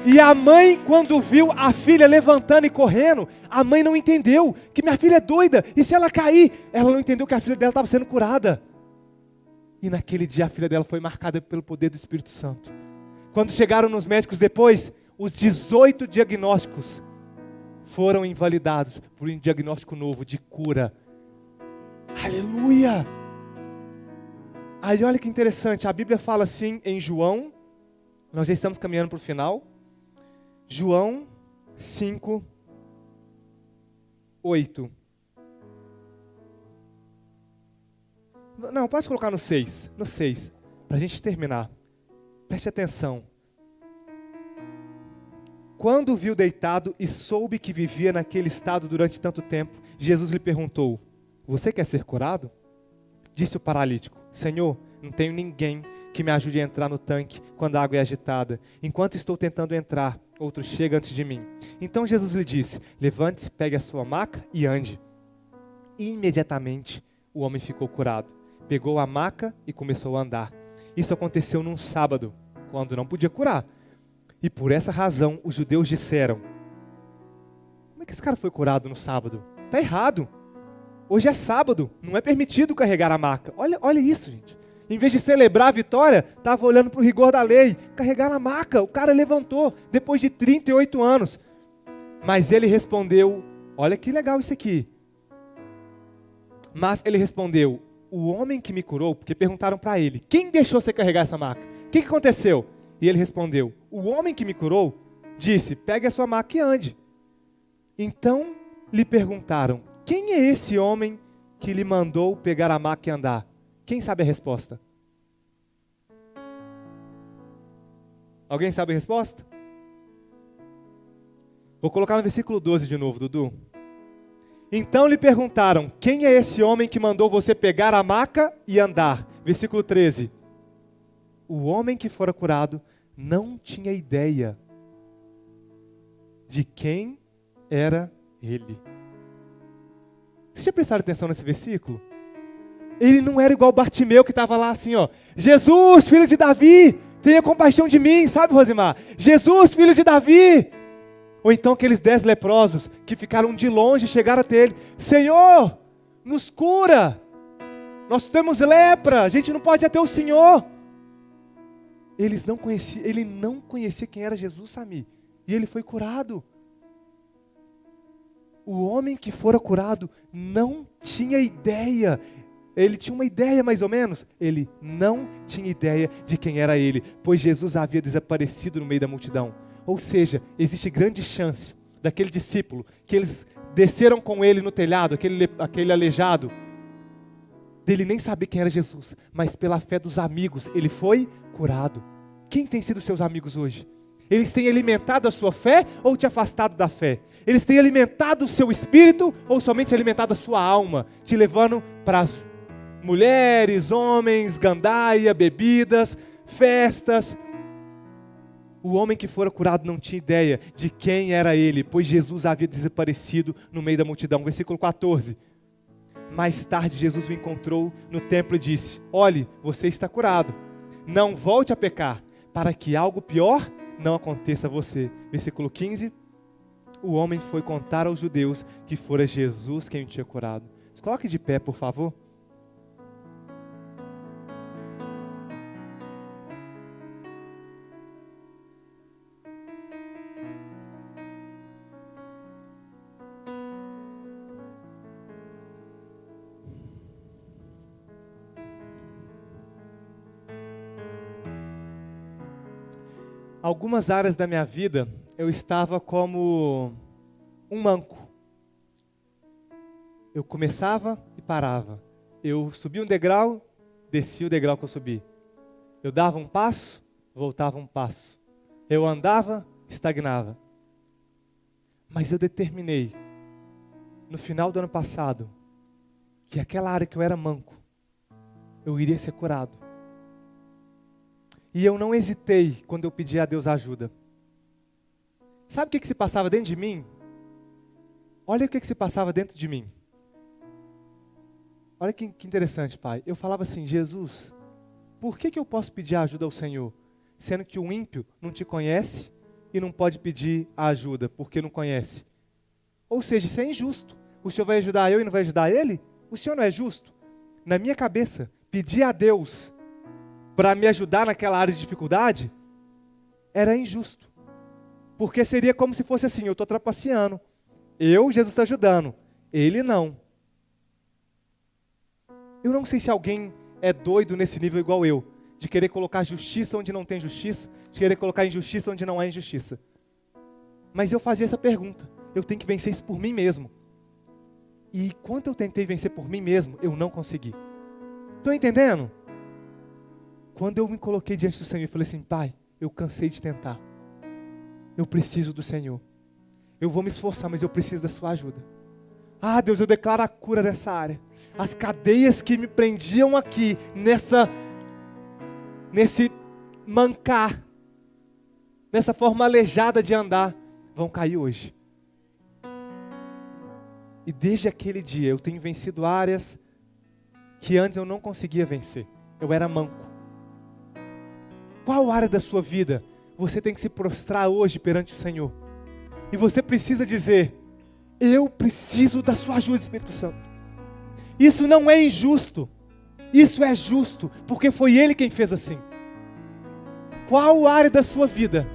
E a mãe, quando viu a filha levantando e correndo, a mãe não entendeu que minha filha é doida, e se ela cair? Ela não entendeu que a filha dela estava sendo curada. E naquele dia a filha dela foi marcada pelo poder do Espírito Santo. Quando chegaram nos médicos depois, os 18 diagnósticos foram invalidados por um diagnóstico novo de cura. Aleluia! Aí olha que interessante, a Bíblia fala assim em João, nós já estamos caminhando para o final, João 5, 8. Não, pode colocar no 6, para a gente terminar. Preste atenção. Quando o viu deitado e soube que vivia naquele estado durante tanto tempo, Jesus lhe perguntou: você quer ser curado? Disse o paralítico: Senhor, não tenho ninguém que me ajude a entrar no tanque quando a água é agitada. Enquanto estou tentando entrar, outro chega antes de mim. Então Jesus lhe disse: levante-se, pegue a sua maca e ande. E imediatamente o homem ficou curado. Pegou a maca e começou a andar. Isso aconteceu num sábado, quando não podia curar. E por essa razão os judeus disseram: como é que esse cara foi curado no sábado? Está errado. Hoje é sábado, não é permitido carregar a maca. Olha isso, gente. Em vez de celebrar a vitória, estava olhando para o rigor da lei. Carregar a maca, o cara levantou, depois de 38 anos. Mas ele respondeu, olha que legal isso aqui. Mas ele respondeu: o homem que me curou, porque perguntaram para ele: quem deixou você carregar essa maca? O que aconteceu? E ele respondeu: o homem que me curou disse: pegue a sua maca e ande. Então lhe perguntaram: quem é esse homem que lhe mandou pegar a maca e andar? Quem sabe a resposta? Alguém sabe a resposta? Vou colocar no versículo 12 de novo, Dudu. Então lhe perguntaram: quem é esse homem que mandou você pegar a maca e andar? Versículo 13. O homem que fora curado não tinha ideia de quem era ele. Vocês já prestaram atenção nesse versículo? Ele não era igual Bartimeu que estava lá assim, ó: Jesus, filho de Davi, tenha compaixão de mim, sabe, Rosimar? Jesus, filho de Davi. Ou então aqueles 10 leprosos que ficaram de longe e chegaram até ele: Senhor, nos cura, nós temos lepra, a gente não pode ir até o Senhor. Ele não conhecia quem era Jesus, Sami, e ele foi curado. O homem que fora curado não tinha ideia. Ele tinha uma ideia mais ou menos. Ele não tinha ideia de quem era ele, pois Jesus havia desaparecido no meio da multidão. Ou seja, existe grande chance daquele discípulo, que eles desceram com ele no telhado, aquele aleijado, dele nem saber quem era Jesus, mas pela fé dos amigos, ele foi curado. Quem tem sido seus amigos hoje? Eles têm alimentado a sua fé ou te afastado da fé? Eles têm alimentado o seu espírito ou somente alimentado a sua alma, te levando para as mulheres, homens, gandaia, bebidas, festas? O homem que fora curado não tinha ideia de quem era ele, pois Jesus havia desaparecido no meio da multidão. Versículo 14. Mais tarde Jesus o encontrou no templo e disse: olhe, você está curado, não volte a pecar, para que algo pior não aconteça a você. Versículo 15. O homem foi contar aos judeus que fora Jesus quem o tinha curado. Se coloque de pé, por favor. Algumas áreas da minha vida, eu estava como um manco. Eu começava e parava. Eu subia um degrau, descia o degrau que eu subi. Eu dava um passo, voltava um passo. Eu andava, estagnava. Mas eu determinei, no final do ano passado, que aquela área que eu era manco, eu iria ser curado. E eu não hesitei quando eu pedi a Deus ajuda. Sabe o que se passava dentro de mim? Olha o que se passava dentro de mim. Olha que interessante, Pai. Eu falava assim: Jesus, por que eu posso pedir ajuda ao Senhor, sendo que o ímpio não te conhece e não pode pedir a ajuda porque não conhece? Ou seja, isso é injusto. O Senhor vai ajudar eu e não vai ajudar ele? O Senhor não é justo? Na minha cabeça, pedir a Deus para me ajudar naquela área de dificuldade era injusto. Porque seria como se fosse assim: eu estou trapaceando. Jesus está ajudando. Ele não. Eu não sei se alguém é doido nesse nível igual eu, de querer colocar justiça onde não tem justiça, de querer colocar injustiça onde não há injustiça. Mas eu fazia essa pergunta, eu tenho que vencer isso por mim mesmo. E quando eu tentei vencer por mim mesmo, eu não consegui. Estão entendendo? Quando eu me coloquei diante do Senhor e falei assim, Pai, eu cansei de tentar. Eu preciso do Senhor. Eu vou me esforçar, mas eu preciso da sua ajuda. Ah, Deus, eu declaro a cura dessa área. As cadeias que me prendiam aqui, nesse mancar, nessa forma aleijada de andar, vão cair hoje. E desde aquele dia eu tenho vencido áreas que antes eu não conseguia vencer. Eu era manco. Qual área da sua vida você tem que se prostrar hoje perante o Senhor? E você precisa dizer, eu preciso da sua ajuda, Espírito Santo. Isso não é injusto. Isso é justo, porque foi Ele quem fez assim. Qual área da sua vida?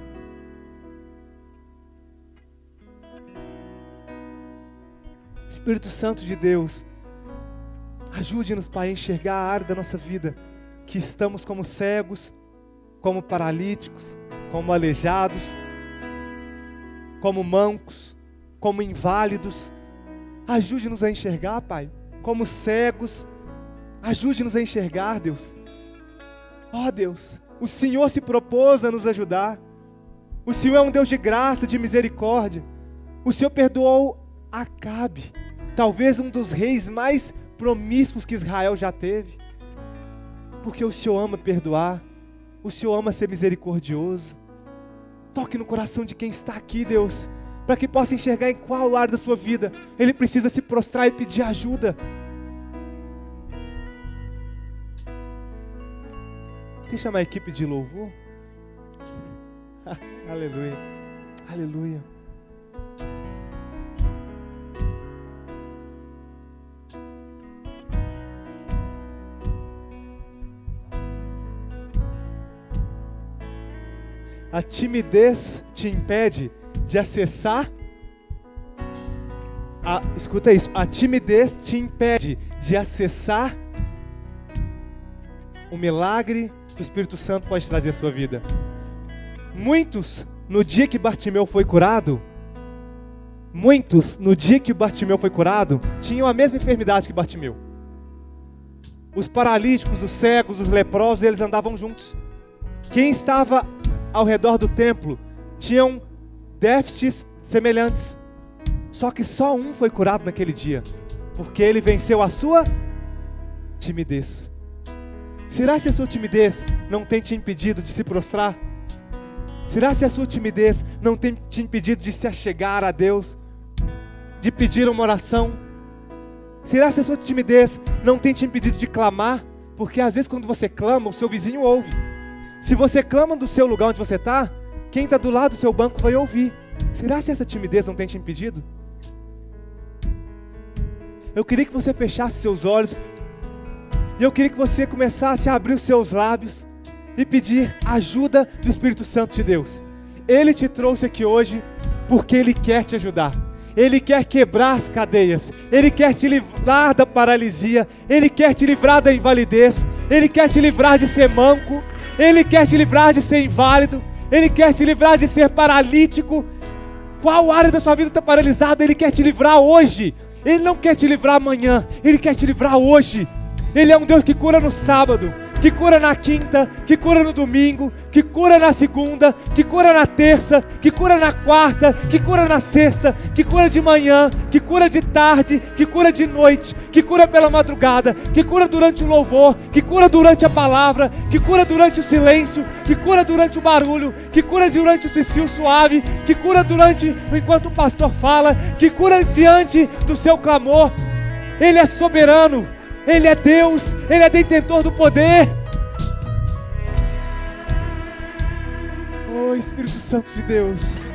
Espírito Santo de Deus, ajude-nos, Pai, a enxergar a área da nossa vida, que estamos como cegos, como paralíticos, como aleijados, como mancos, como inválidos. Ajude-nos a enxergar, Pai, como cegos. Ajude-nos a enxergar, Deus. Ó Deus, o Senhor se propôs a nos ajudar. O Senhor é um Deus de graça, de misericórdia. O Senhor perdoou Acabe, talvez um dos reis mais promíscuos que Israel já teve. Porque o Senhor ama perdoar. O Senhor ama ser misericordioso. Toque no coração de quem está aqui, Deus, para que possa enxergar em qual área da sua vida ele precisa se prostrar e pedir ajuda. Quer chamar a equipe de louvor? Aleluia, aleluia. A timidez te impede de acessar. Escuta isso. A timidez te impede de acessar o milagre que o Espírito Santo pode trazer à sua vida. Muitos, no dia que Bartimeu foi curado, tinham a mesma enfermidade que Bartimeu. Os paralíticos, os cegos, os leprosos, eles andavam juntos. Quem estava ao redor do templo tinham déficits semelhantes. Só que só um foi curado naquele dia, porque ele venceu a sua timidez. Será se a sua timidez não tem te impedido de se prostrar? Será se a sua timidez não tem te impedido de se achegar a Deus, de pedir uma oração? Será se a sua timidez não tem te impedido de clamar? Porque às vezes quando você clama, o seu vizinho ouve. Se você clama do seu lugar onde você está, quem está do lado do seu banco vai ouvir. Será se essa timidez não tem te impedido? Eu queria que você fechasse seus olhos. E eu queria que você começasse a abrir os seus lábios e pedir ajuda do Espírito Santo de Deus. Ele te trouxe aqui hoje porque Ele quer te ajudar. Ele quer quebrar as cadeias. Ele quer te livrar da paralisia. Ele quer te livrar da invalidez. Ele quer te livrar de ser manco. Ele quer te livrar de ser inválido. Ele quer te livrar de ser paralítico. Qual área da sua vida está paralisada? Ele quer te livrar hoje. Ele não quer te livrar amanhã. Ele quer te livrar hoje. Ele é um Deus que cura no sábado, que cura na quinta, que cura no domingo, que cura na segunda, que cura na terça, que cura na quarta, que cura na sexta, que cura de manhã, que cura de tarde, que cura de noite, que cura pela madrugada, que cura durante o louvor, que cura durante a palavra, que cura durante o silêncio, que cura durante o barulho, que cura durante o sussurro suave, que cura enquanto o pastor fala, que cura diante do seu clamor. Ele é soberano. Ele é Deus, Ele é detentor do poder. Oh, Espírito Santo de Deus.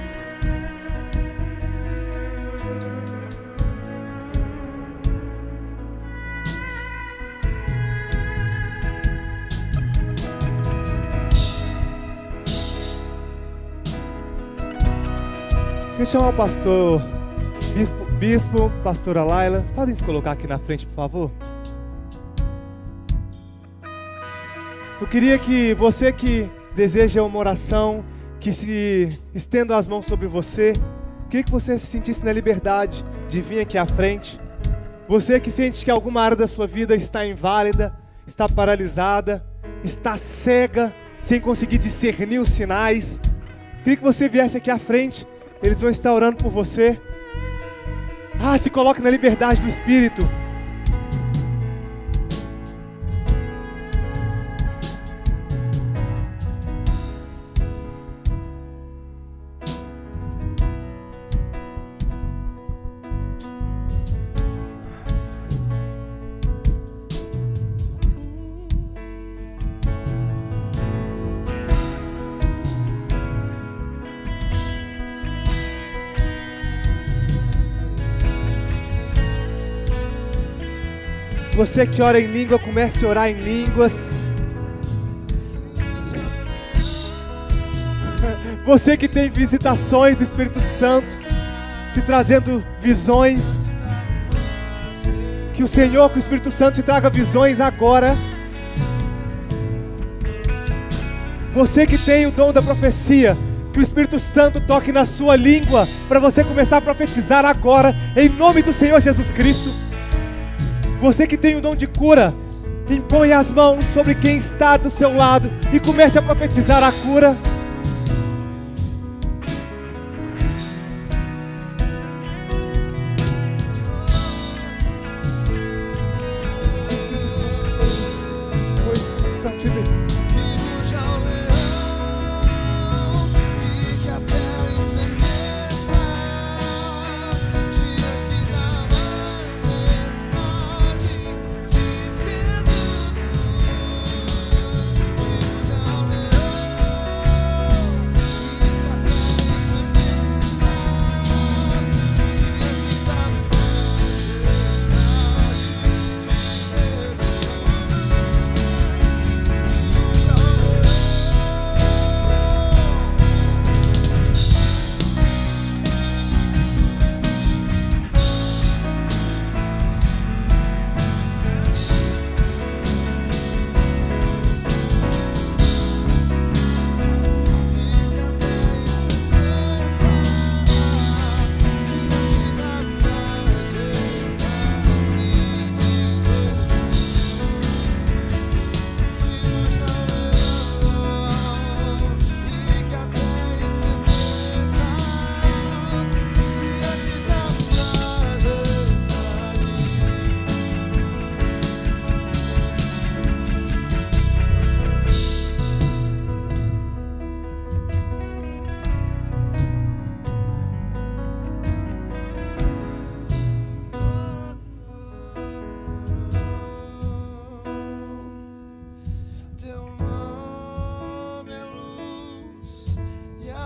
Queria chamar o pastor, bispo, pastora Laila. Vocês podem se colocar aqui na frente, por favor? Eu queria que você que deseja uma oração, que se estenda as mãos sobre você, queria que você se sentisse na liberdade de vir aqui à frente. Você que sente que alguma área da sua vida está inválida, está paralisada, está cega, sem conseguir discernir os sinais, queria que você viesse aqui à frente, eles vão estar orando por você. Se coloque na liberdade do Espírito. Você que ora em língua, comece a orar em línguas. Você que tem visitações do Espírito Santo, te trazendo visões. Que o Senhor, que o Espírito Santo te traga visões agora. Você que tem o dom da profecia, que o Espírito Santo toque na sua língua, para você começar a profetizar agora, em nome do Senhor Jesus Cristo. Você que tem o dom de cura, impõe as mãos sobre quem está do seu lado e comece a profetizar a cura.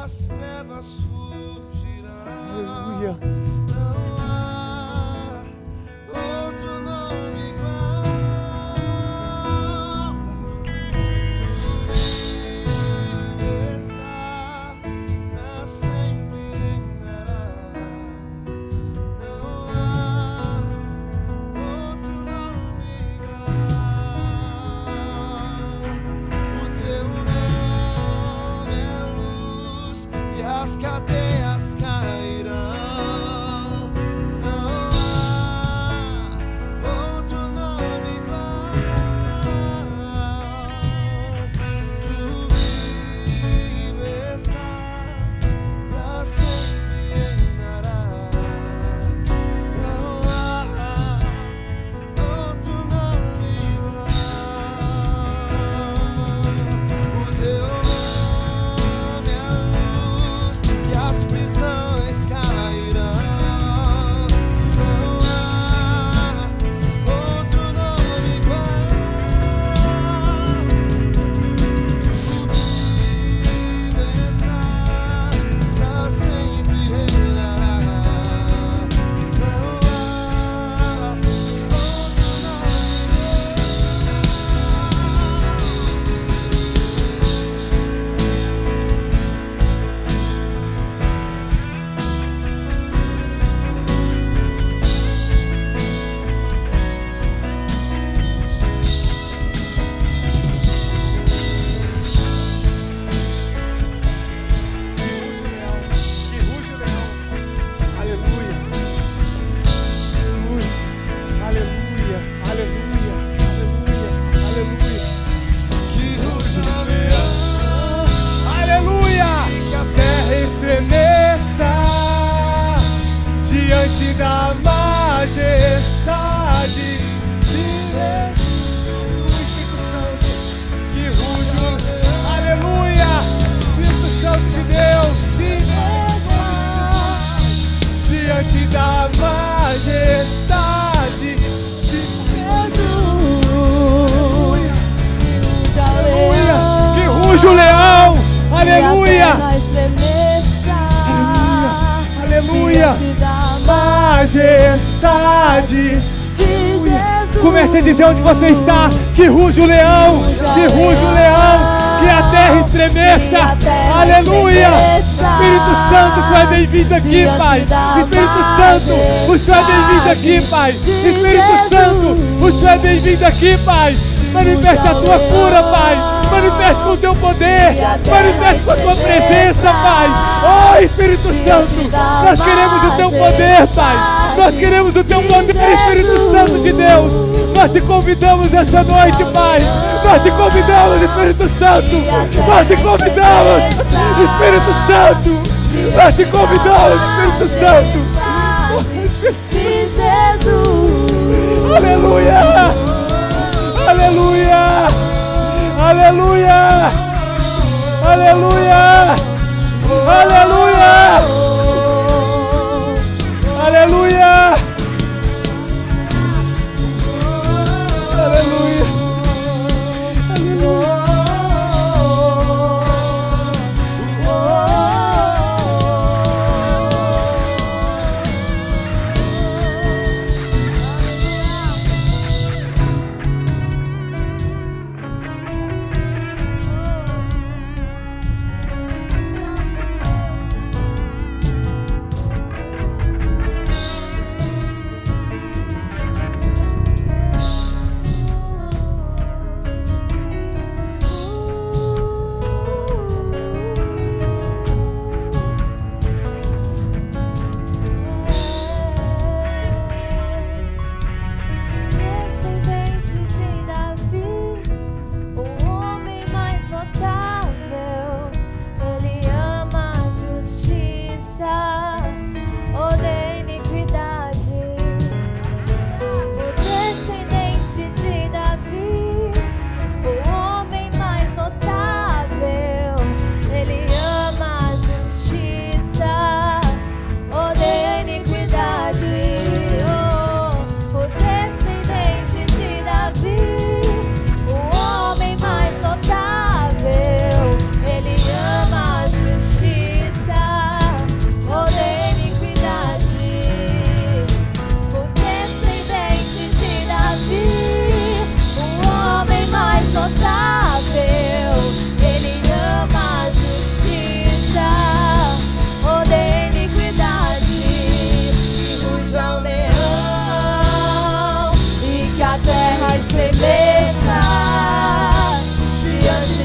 as trevas surgirão. Aleluia. Não há outro nome igual. Tu está pra sempre reinará. Não há outro nome igual. O teu nome é luz e as cadeias majestade de Jesus. Espírito Santo, que rujo, aleluia, Espírito Santo de Deus, sim, diante da majestade de Jesus. Aleluia, que ruge o leão, aleluia, aleluia, majestade de Jesus. Comece a dizer onde você está, que ruge o leão, que ruge o leão, que a terra estremeça, aleluia. Espírito Santo, o Senhor é bem-vindo aqui, Pai. Espírito Santo, o Senhor é bem-vindo aqui, Pai. Espírito Santo, o Senhor é bem-vindo aqui, Pai. Manifeste a tua cura, Pai. Manifeste com o teu poder. Manifeste com a tua presença, Pai. Oh, Espírito Santo, nós queremos o teu poder, Pai. Nós queremos o teu poder, Espírito Santo de Deus. Nós te convidamos essa noite, Pai. Nós te convidamos, Espírito Santo. Nós te convidamos, Espírito Santo. Nós te convidamos, Espírito Santo. Oh, Espírito Santo. Aleluia. Aleluia. Aleluia. Aleluia. Aleluia. Aleluia. Aleluia.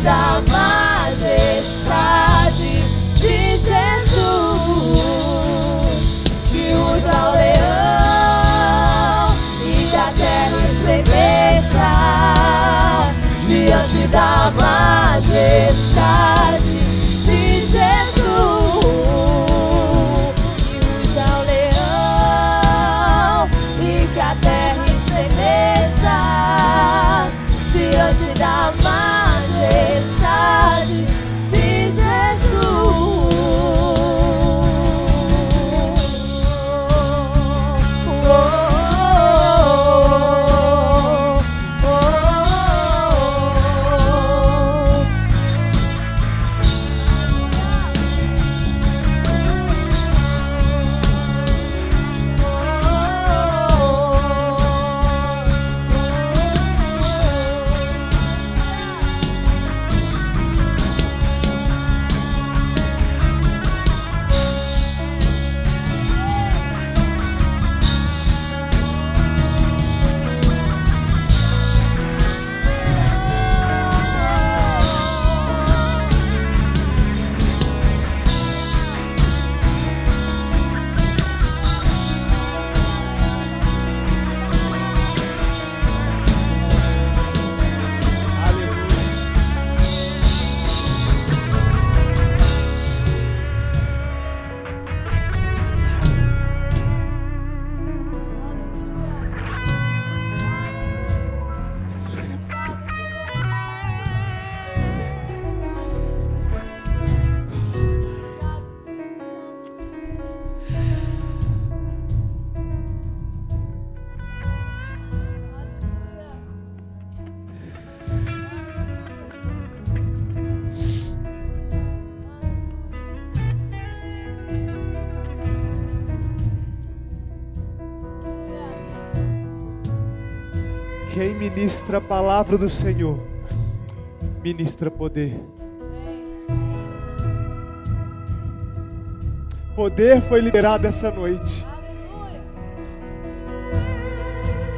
Da majestade de Jesus, que ruja o leão e que a terra estremeça diante da majestade de Jesus. Quem ministra a palavra do Senhor, ministra poder. Poder foi liberado essa noite.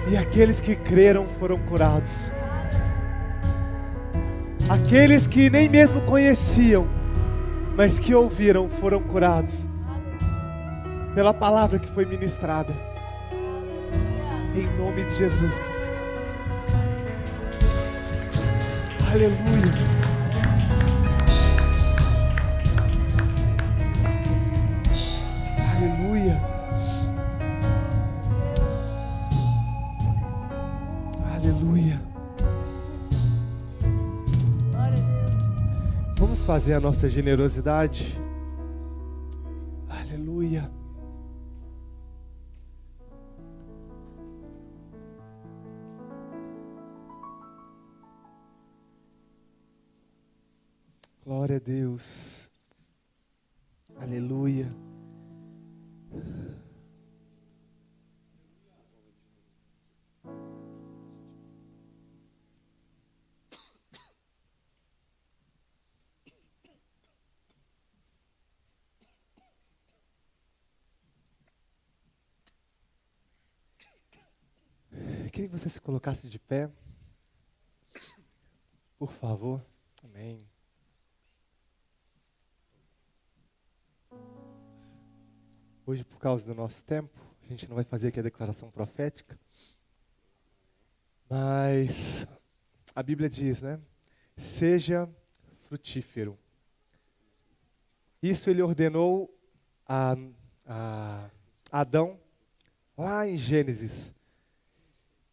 E aqueles que creram foram curados. Aqueles que nem mesmo conheciam, mas que ouviram, foram curados pela palavra que foi ministrada. Em nome de Jesus. Aleluia. Aleluia. Aleluia. Vamos fazer a nossa generosidade. Aleluia. Glória a Deus. Aleluia. Eu queria que você se colocasse de pé, por favor. Amém. Hoje, por causa do nosso tempo, a gente não vai fazer aqui a declaração profética, mas a Bíblia diz, né? Seja frutífero. Isso ele ordenou a Adão lá em Gênesis.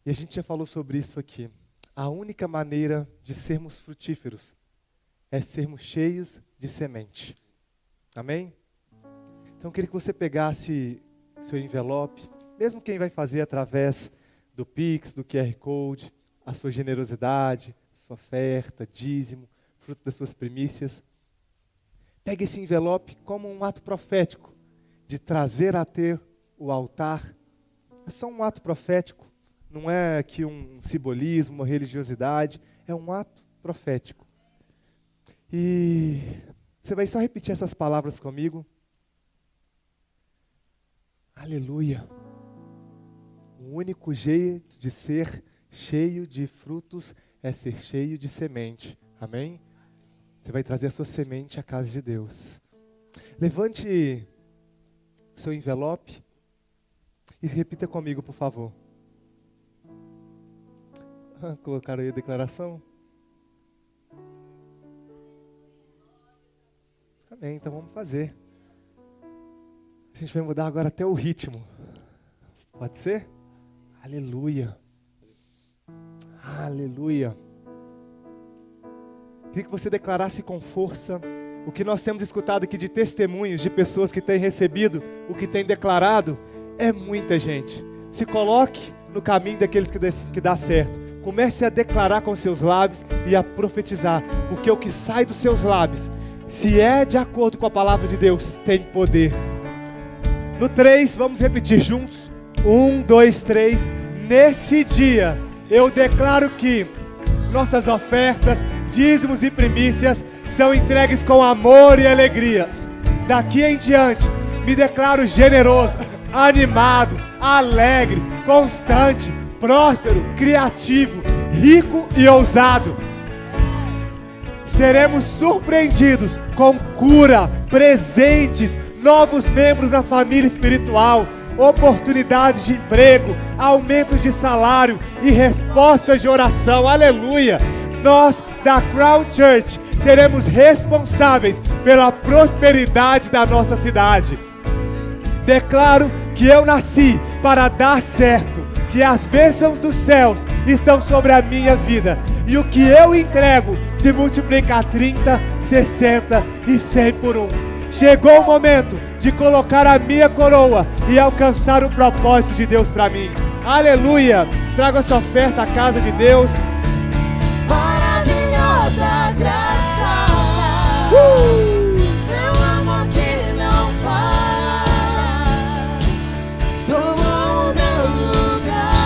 E a gente já falou sobre isso aqui. A única maneira de sermos frutíferos é sermos cheios de semente. Amém? Então eu queria que você pegasse seu envelope, mesmo quem vai fazer através do Pix, do QR Code, a sua generosidade, sua oferta, dízimo, fruto das suas primícias. Pegue esse envelope como um ato profético de trazer até o altar. É só um ato profético, não é aqui um simbolismo, uma religiosidade, é um ato profético. E você vai só repetir essas palavras comigo. Aleluia. O único jeito de ser cheio de frutos é ser cheio de semente. Amém? Você vai trazer a sua semente à casa de Deus. Levante seu envelope e repita comigo, por favor. Colocaram aí a declaração? Amém, então vamos fazer. A gente vai mudar agora até o ritmo. Pode ser? Aleluia. Aleluia. Queria que você declarasse com força o que nós temos escutado aqui de testemunhos de pessoas que têm recebido o que têm declarado. É muita gente. Se coloque no caminho daqueles que dá certo. Comece a declarar com seus lábios e a profetizar, porque o que sai dos seus lábios, se é de acordo com a palavra de Deus, tem poder. No 3, vamos repetir juntos. 1, 2, 3. Nesse dia, eu declaro que nossas ofertas, dízimos e primícias são entregues com amor e alegria. Daqui em diante, me declaro generoso, animado, alegre, constante, próspero, criativo, rico e ousado. Seremos surpreendidos com cura, presentes, novos membros na família espiritual, oportunidades de emprego, aumentos de salário e respostas de oração. Aleluia! Nós da Crown Church seremos responsáveis pela prosperidade da nossa cidade. Declaro que eu nasci para dar certo, que as bênçãos dos céus estão sobre a minha vida, e o que eu entrego se multiplica a 30, 60 e 100 por 1. Chegou o momento de colocar a minha coroa e alcançar o propósito de Deus para mim. Aleluia! Traga a sua oferta à casa de Deus. Maravilhosa graça, meu amor que não para, tomou o meu lugar,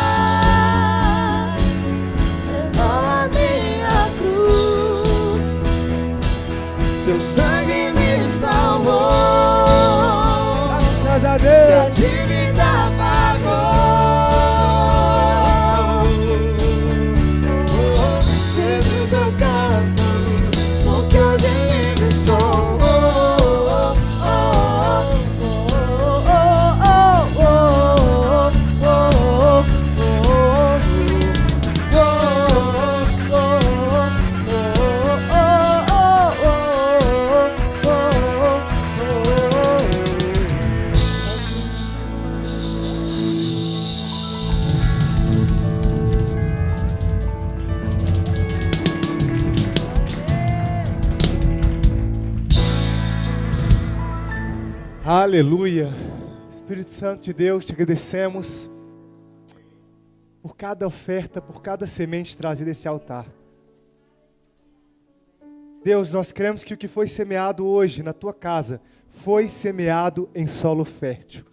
Aleluia. Espírito Santo de Deus, te agradecemos por cada oferta, por cada semente trazida a esse altar. Deus, nós cremos que o que foi semeado hoje na tua casa foi semeado em solo fértil.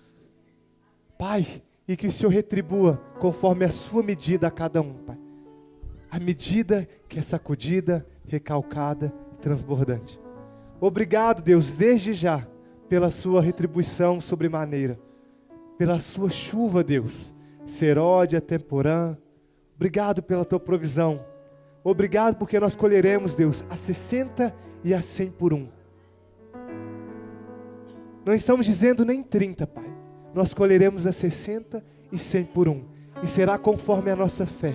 Pai, e que o Senhor retribua conforme a sua medida a cada um, Pai. A medida que é sacudida, recalcada e transbordante. Obrigado, Deus, desde já, pela sua retribuição sobremaneira, pela sua chuva, Deus, seródia, temporã. Obrigado pela tua provisão. Obrigado porque nós colheremos, Deus, a 60 e a 100 por um. Não estamos dizendo nem 30, Pai. Nós colheremos a 60 e 100 por um. E será conforme a nossa fé.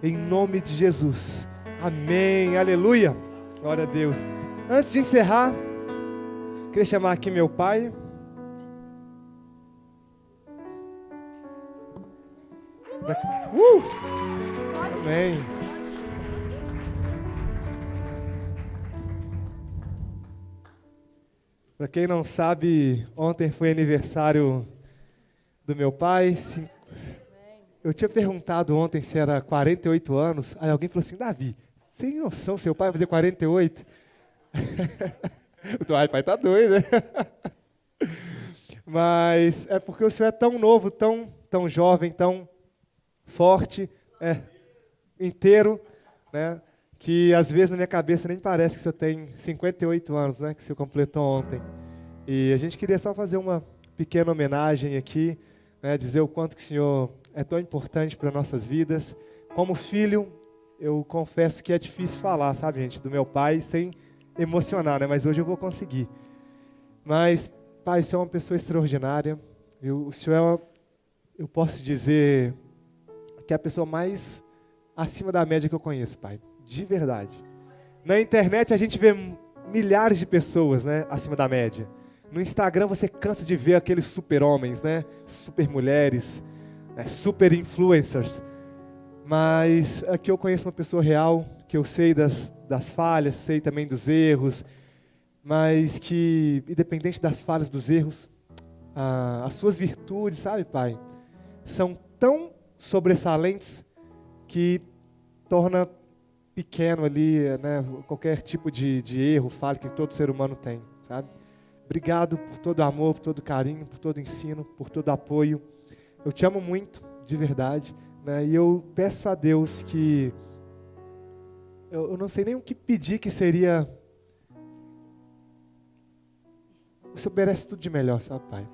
Em nome de Jesus. Amém. Aleluia. Glória a Deus. Antes de encerrar, queria chamar aqui meu pai. Amém. Para quem não sabe, ontem foi aniversário do meu pai. Eu tinha perguntado ontem se era 48 anos. Aí alguém falou assim: Davi, sem noção, seu pai vai fazer 48? O teu pai tá doido, né? Mas é porque o senhor é tão novo, tão jovem, tão forte, inteiro, né? Que às vezes na minha cabeça nem parece que o senhor tem 58 anos, né? Que o senhor completou ontem. E a gente queria só fazer uma pequena homenagem aqui, né? Dizer o quanto que o senhor é tão importante para nossas vidas. Como filho, eu confesso que é difícil falar, sabe, gente, do meu pai sem emocionar, né? Mas hoje eu vou conseguir. Mas, pai, o senhor é uma pessoa extraordinária. O senhor eu posso dizer que é a pessoa mais acima da média que eu conheço, pai. De verdade. Na internet a gente vê milhares de pessoas, né, acima da média. No Instagram você cansa de ver aqueles super homens, né, super mulheres, né, super influencers. Mas aqui eu conheço uma pessoa real, que eu sei das falhas, sei também dos erros, mas que, independente das falhas, dos erros, as suas virtudes, sabe, pai, são tão sobressalentes que torna pequeno ali, né, qualquer tipo de erro, falha que todo ser humano tem, sabe? Obrigado por todo o amor, por todo o carinho, por todo o ensino, por todo o apoio. Eu te amo muito, de verdade, né? E eu peço a Deus que eu não sei nem o que pedir que seria. O Senhor merece tudo de melhor, sabe, pai?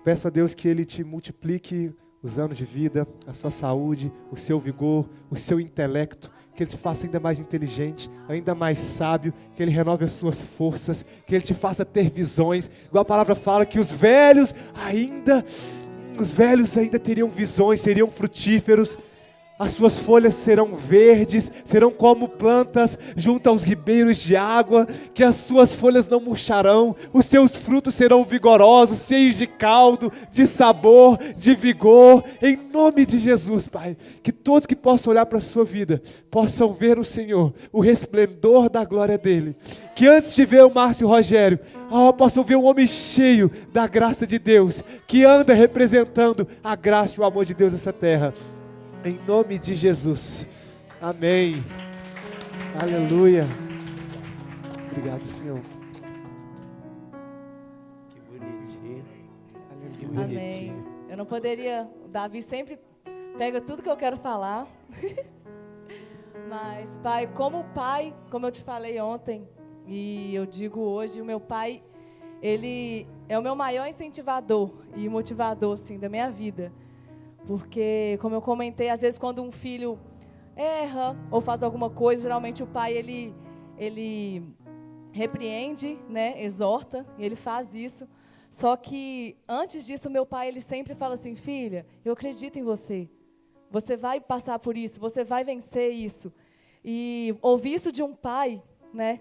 Peço a Deus que Ele te multiplique os anos de vida, a sua saúde, o seu vigor, o seu intelecto, que Ele te faça ainda mais inteligente, ainda mais sábio, que Ele renove as suas forças, que Ele te faça ter visões, igual a palavra fala, que os velhos ainda teriam visões, seriam frutíferos, as suas folhas serão verdes, serão como plantas junto aos ribeiros de água, que as suas folhas não murcharão, os seus frutos serão vigorosos, cheios de caldo, de sabor, de vigor, em nome de Jesus, Pai. Que todos que possam olhar para a sua vida, possam ver no Senhor o resplendor da glória dEle. Que antes de ver o Márcio Rogério, possam ver um homem cheio da graça de Deus, que anda representando a graça e o amor de Deus nessa terra. Em nome de Jesus. Amém. Aleluia. Obrigado, Senhor. Que bonitinho. Que Aleluia. Amém. bonitinho. Eu não poderia. O Davi sempre pega tudo que eu quero falar. Mas, pai, como eu te falei ontem, e eu digo hoje, o meu pai, ele é o meu maior incentivador e motivador, assim, da minha vida. Porque, como eu comentei, às vezes quando um filho erra ou faz alguma coisa, geralmente o pai, ele repreende, né, exorta, e ele faz isso. Só que, antes disso, meu pai, ele sempre fala assim: filha, eu acredito em você. Você vai passar por isso, você vai vencer isso. E ouvir isso de um pai, né,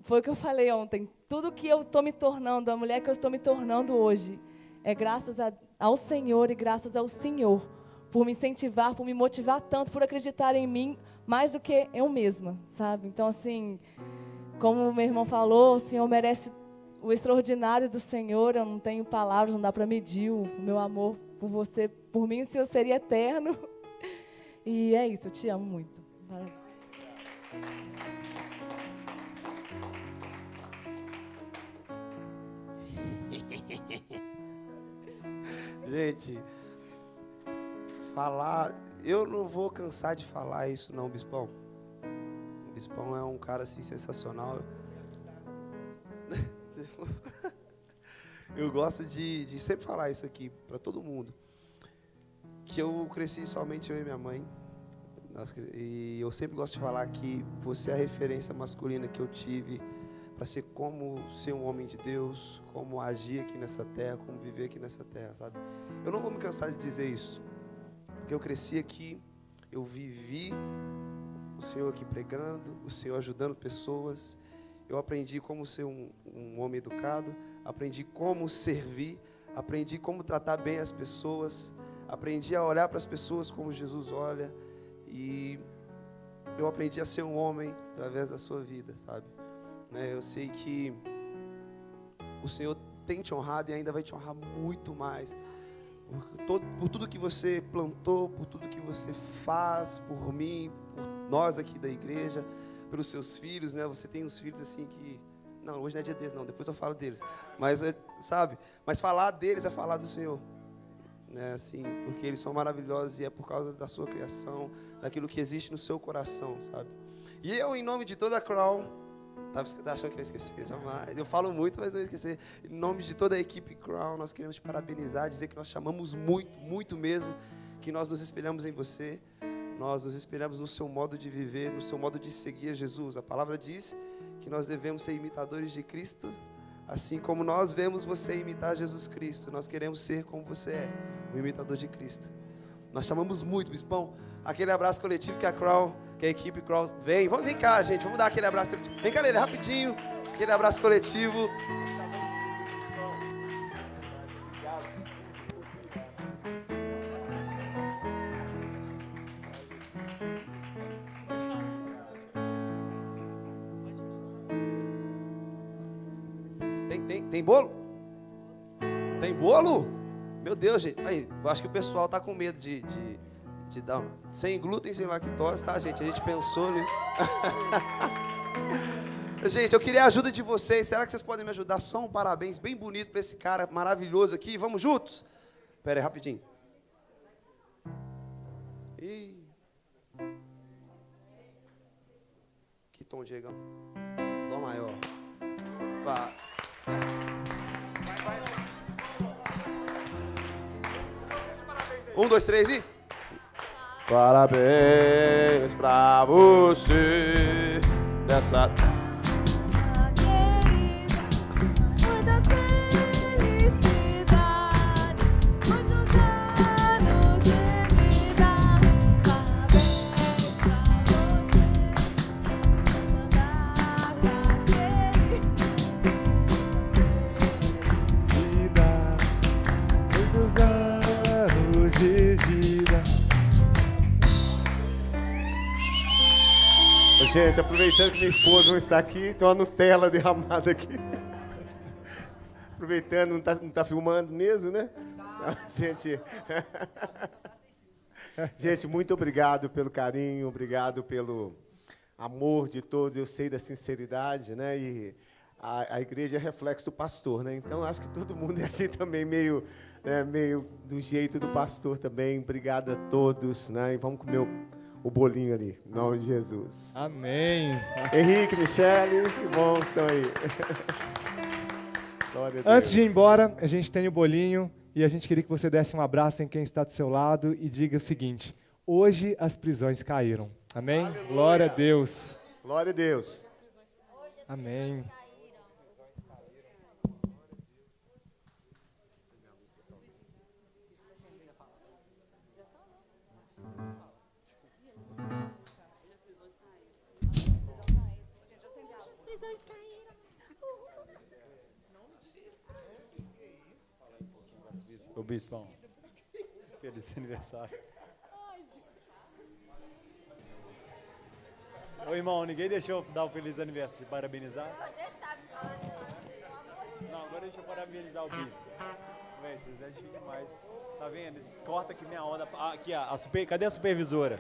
foi o que eu falei ontem. Tudo que eu estou me tornando, a mulher que eu estou me tornando hoje, é graças ao Senhor e graças ao Senhor, por me incentivar, por me motivar tanto, por acreditar em mim, mais do que eu mesma, sabe? Então, assim, como o meu irmão falou, o Senhor merece o extraordinário do Senhor. Eu não tenho palavras, não dá para medir o meu amor por você, por mim, o Senhor seria eterno. E é isso, eu te amo muito. Gente, falar... Eu não vou cansar de falar isso não, Bispão. O Bispão é um cara assim sensacional. Eu gosto de sempre falar isso aqui para todo mundo. Que eu cresci somente eu e minha mãe. E eu sempre gosto de falar que você é a referência masculina que eu tive para ser como ser um homem de Deus, como agir aqui nessa terra, como viver aqui nessa terra, sabe? Eu não vou me cansar de dizer isso. Porque eu cresci aqui, eu vivi o Senhor aqui pregando, o Senhor ajudando pessoas. Eu aprendi como ser um homem educado, aprendi como servir, aprendi como tratar bem as pessoas, aprendi a olhar para as pessoas como Jesus olha. E eu aprendi a ser um homem através da sua vida, sabe? Eu sei que o Senhor tem te honrado e ainda vai te honrar muito mais. Por tudo que você plantou, por tudo que você faz, por mim, por nós aqui da igreja, pelos seus filhos, né? Você tem uns filhos assim que... Não, hoje não é dia deles, não. Depois eu falo deles. Mas, sabe? Mas falar deles é falar do Senhor. Né? Assim, porque eles são maravilhosos e é por causa da sua criação, daquilo que existe no seu coração, sabe? E eu, em nome de toda a Crown... Tá achando que eu ia esquecer? Jamais. Eu falo muito, mas não ia esquecer. Em nome de toda a equipe Crown, nós queremos te parabenizar, dizer que nós chamamos muito, muito mesmo, que nós nos espelhamos em você, nós nos espelhamos no seu modo de viver, no seu modo de seguir a Jesus. A palavra diz que nós devemos ser imitadores de Cristo, assim como nós vemos você imitar Jesus Cristo. Nós queremos ser como você é, um imitador de Cristo. Nós chamamos muito, Bispão, aquele abraço coletivo que a Crown, que a equipe Crown vem. Vem cá, gente, vamos dar aquele abraço coletivo. Vem cá, Lele, rapidinho, aquele abraço coletivo. Tem bolo? Tem bolo? Meu Deus, gente. Aí, eu acho que o pessoal tá com medo de dar sem glúten, sem lactose, tá, gente? A gente pensou nisso. Gente, eu queria a ajuda de vocês. Será que vocês podem me ajudar? Só um parabéns bem bonito para esse cara maravilhoso aqui. Vamos juntos? Pera aí, rapidinho. Ih. Que tom, Diegão? Dó maior. Pá. 1, 2, 3 e... Parabéns pra você nessa... Muitas felicidades, muitos anos de vida. Parabéns pra você, andar pra Muitos anos de vida. Ô, gente, aproveitando que minha esposa não está aqui, tem uma Nutella derramada aqui. Aproveitando, não tá filmando mesmo, né? Não, gente... Gente, muito obrigado pelo carinho, obrigado pelo amor de todos. Eu sei da sinceridade, né? E a igreja é reflexo do pastor, né? Então, acho que todo mundo é assim também, meio do jeito do pastor também. Obrigado a todos, né? E vamos comer o bolinho ali, em nome de Jesus. Amém. Henrique, Michele, que bom que estão aí. Glória a Deus. Antes de ir embora, a gente tem o bolinho e a gente queria que você desse um abraço em quem está do seu lado e diga o seguinte: hoje as prisões caíram. Amém? Aleluia. Glória a Deus. Glória a Deus. Amém. As prisões caíram. Ô Bispão, feliz aniversário. Ô irmão, ninguém deixou dar o feliz aniversário, te parabenizar? Eu deixava. Não, agora deixa eu parabenizar o bispo. Véi, vocês é difícil demais. Tá vendo? Corta que nem a onda. Ah, aqui, ó, cadê a supervisora?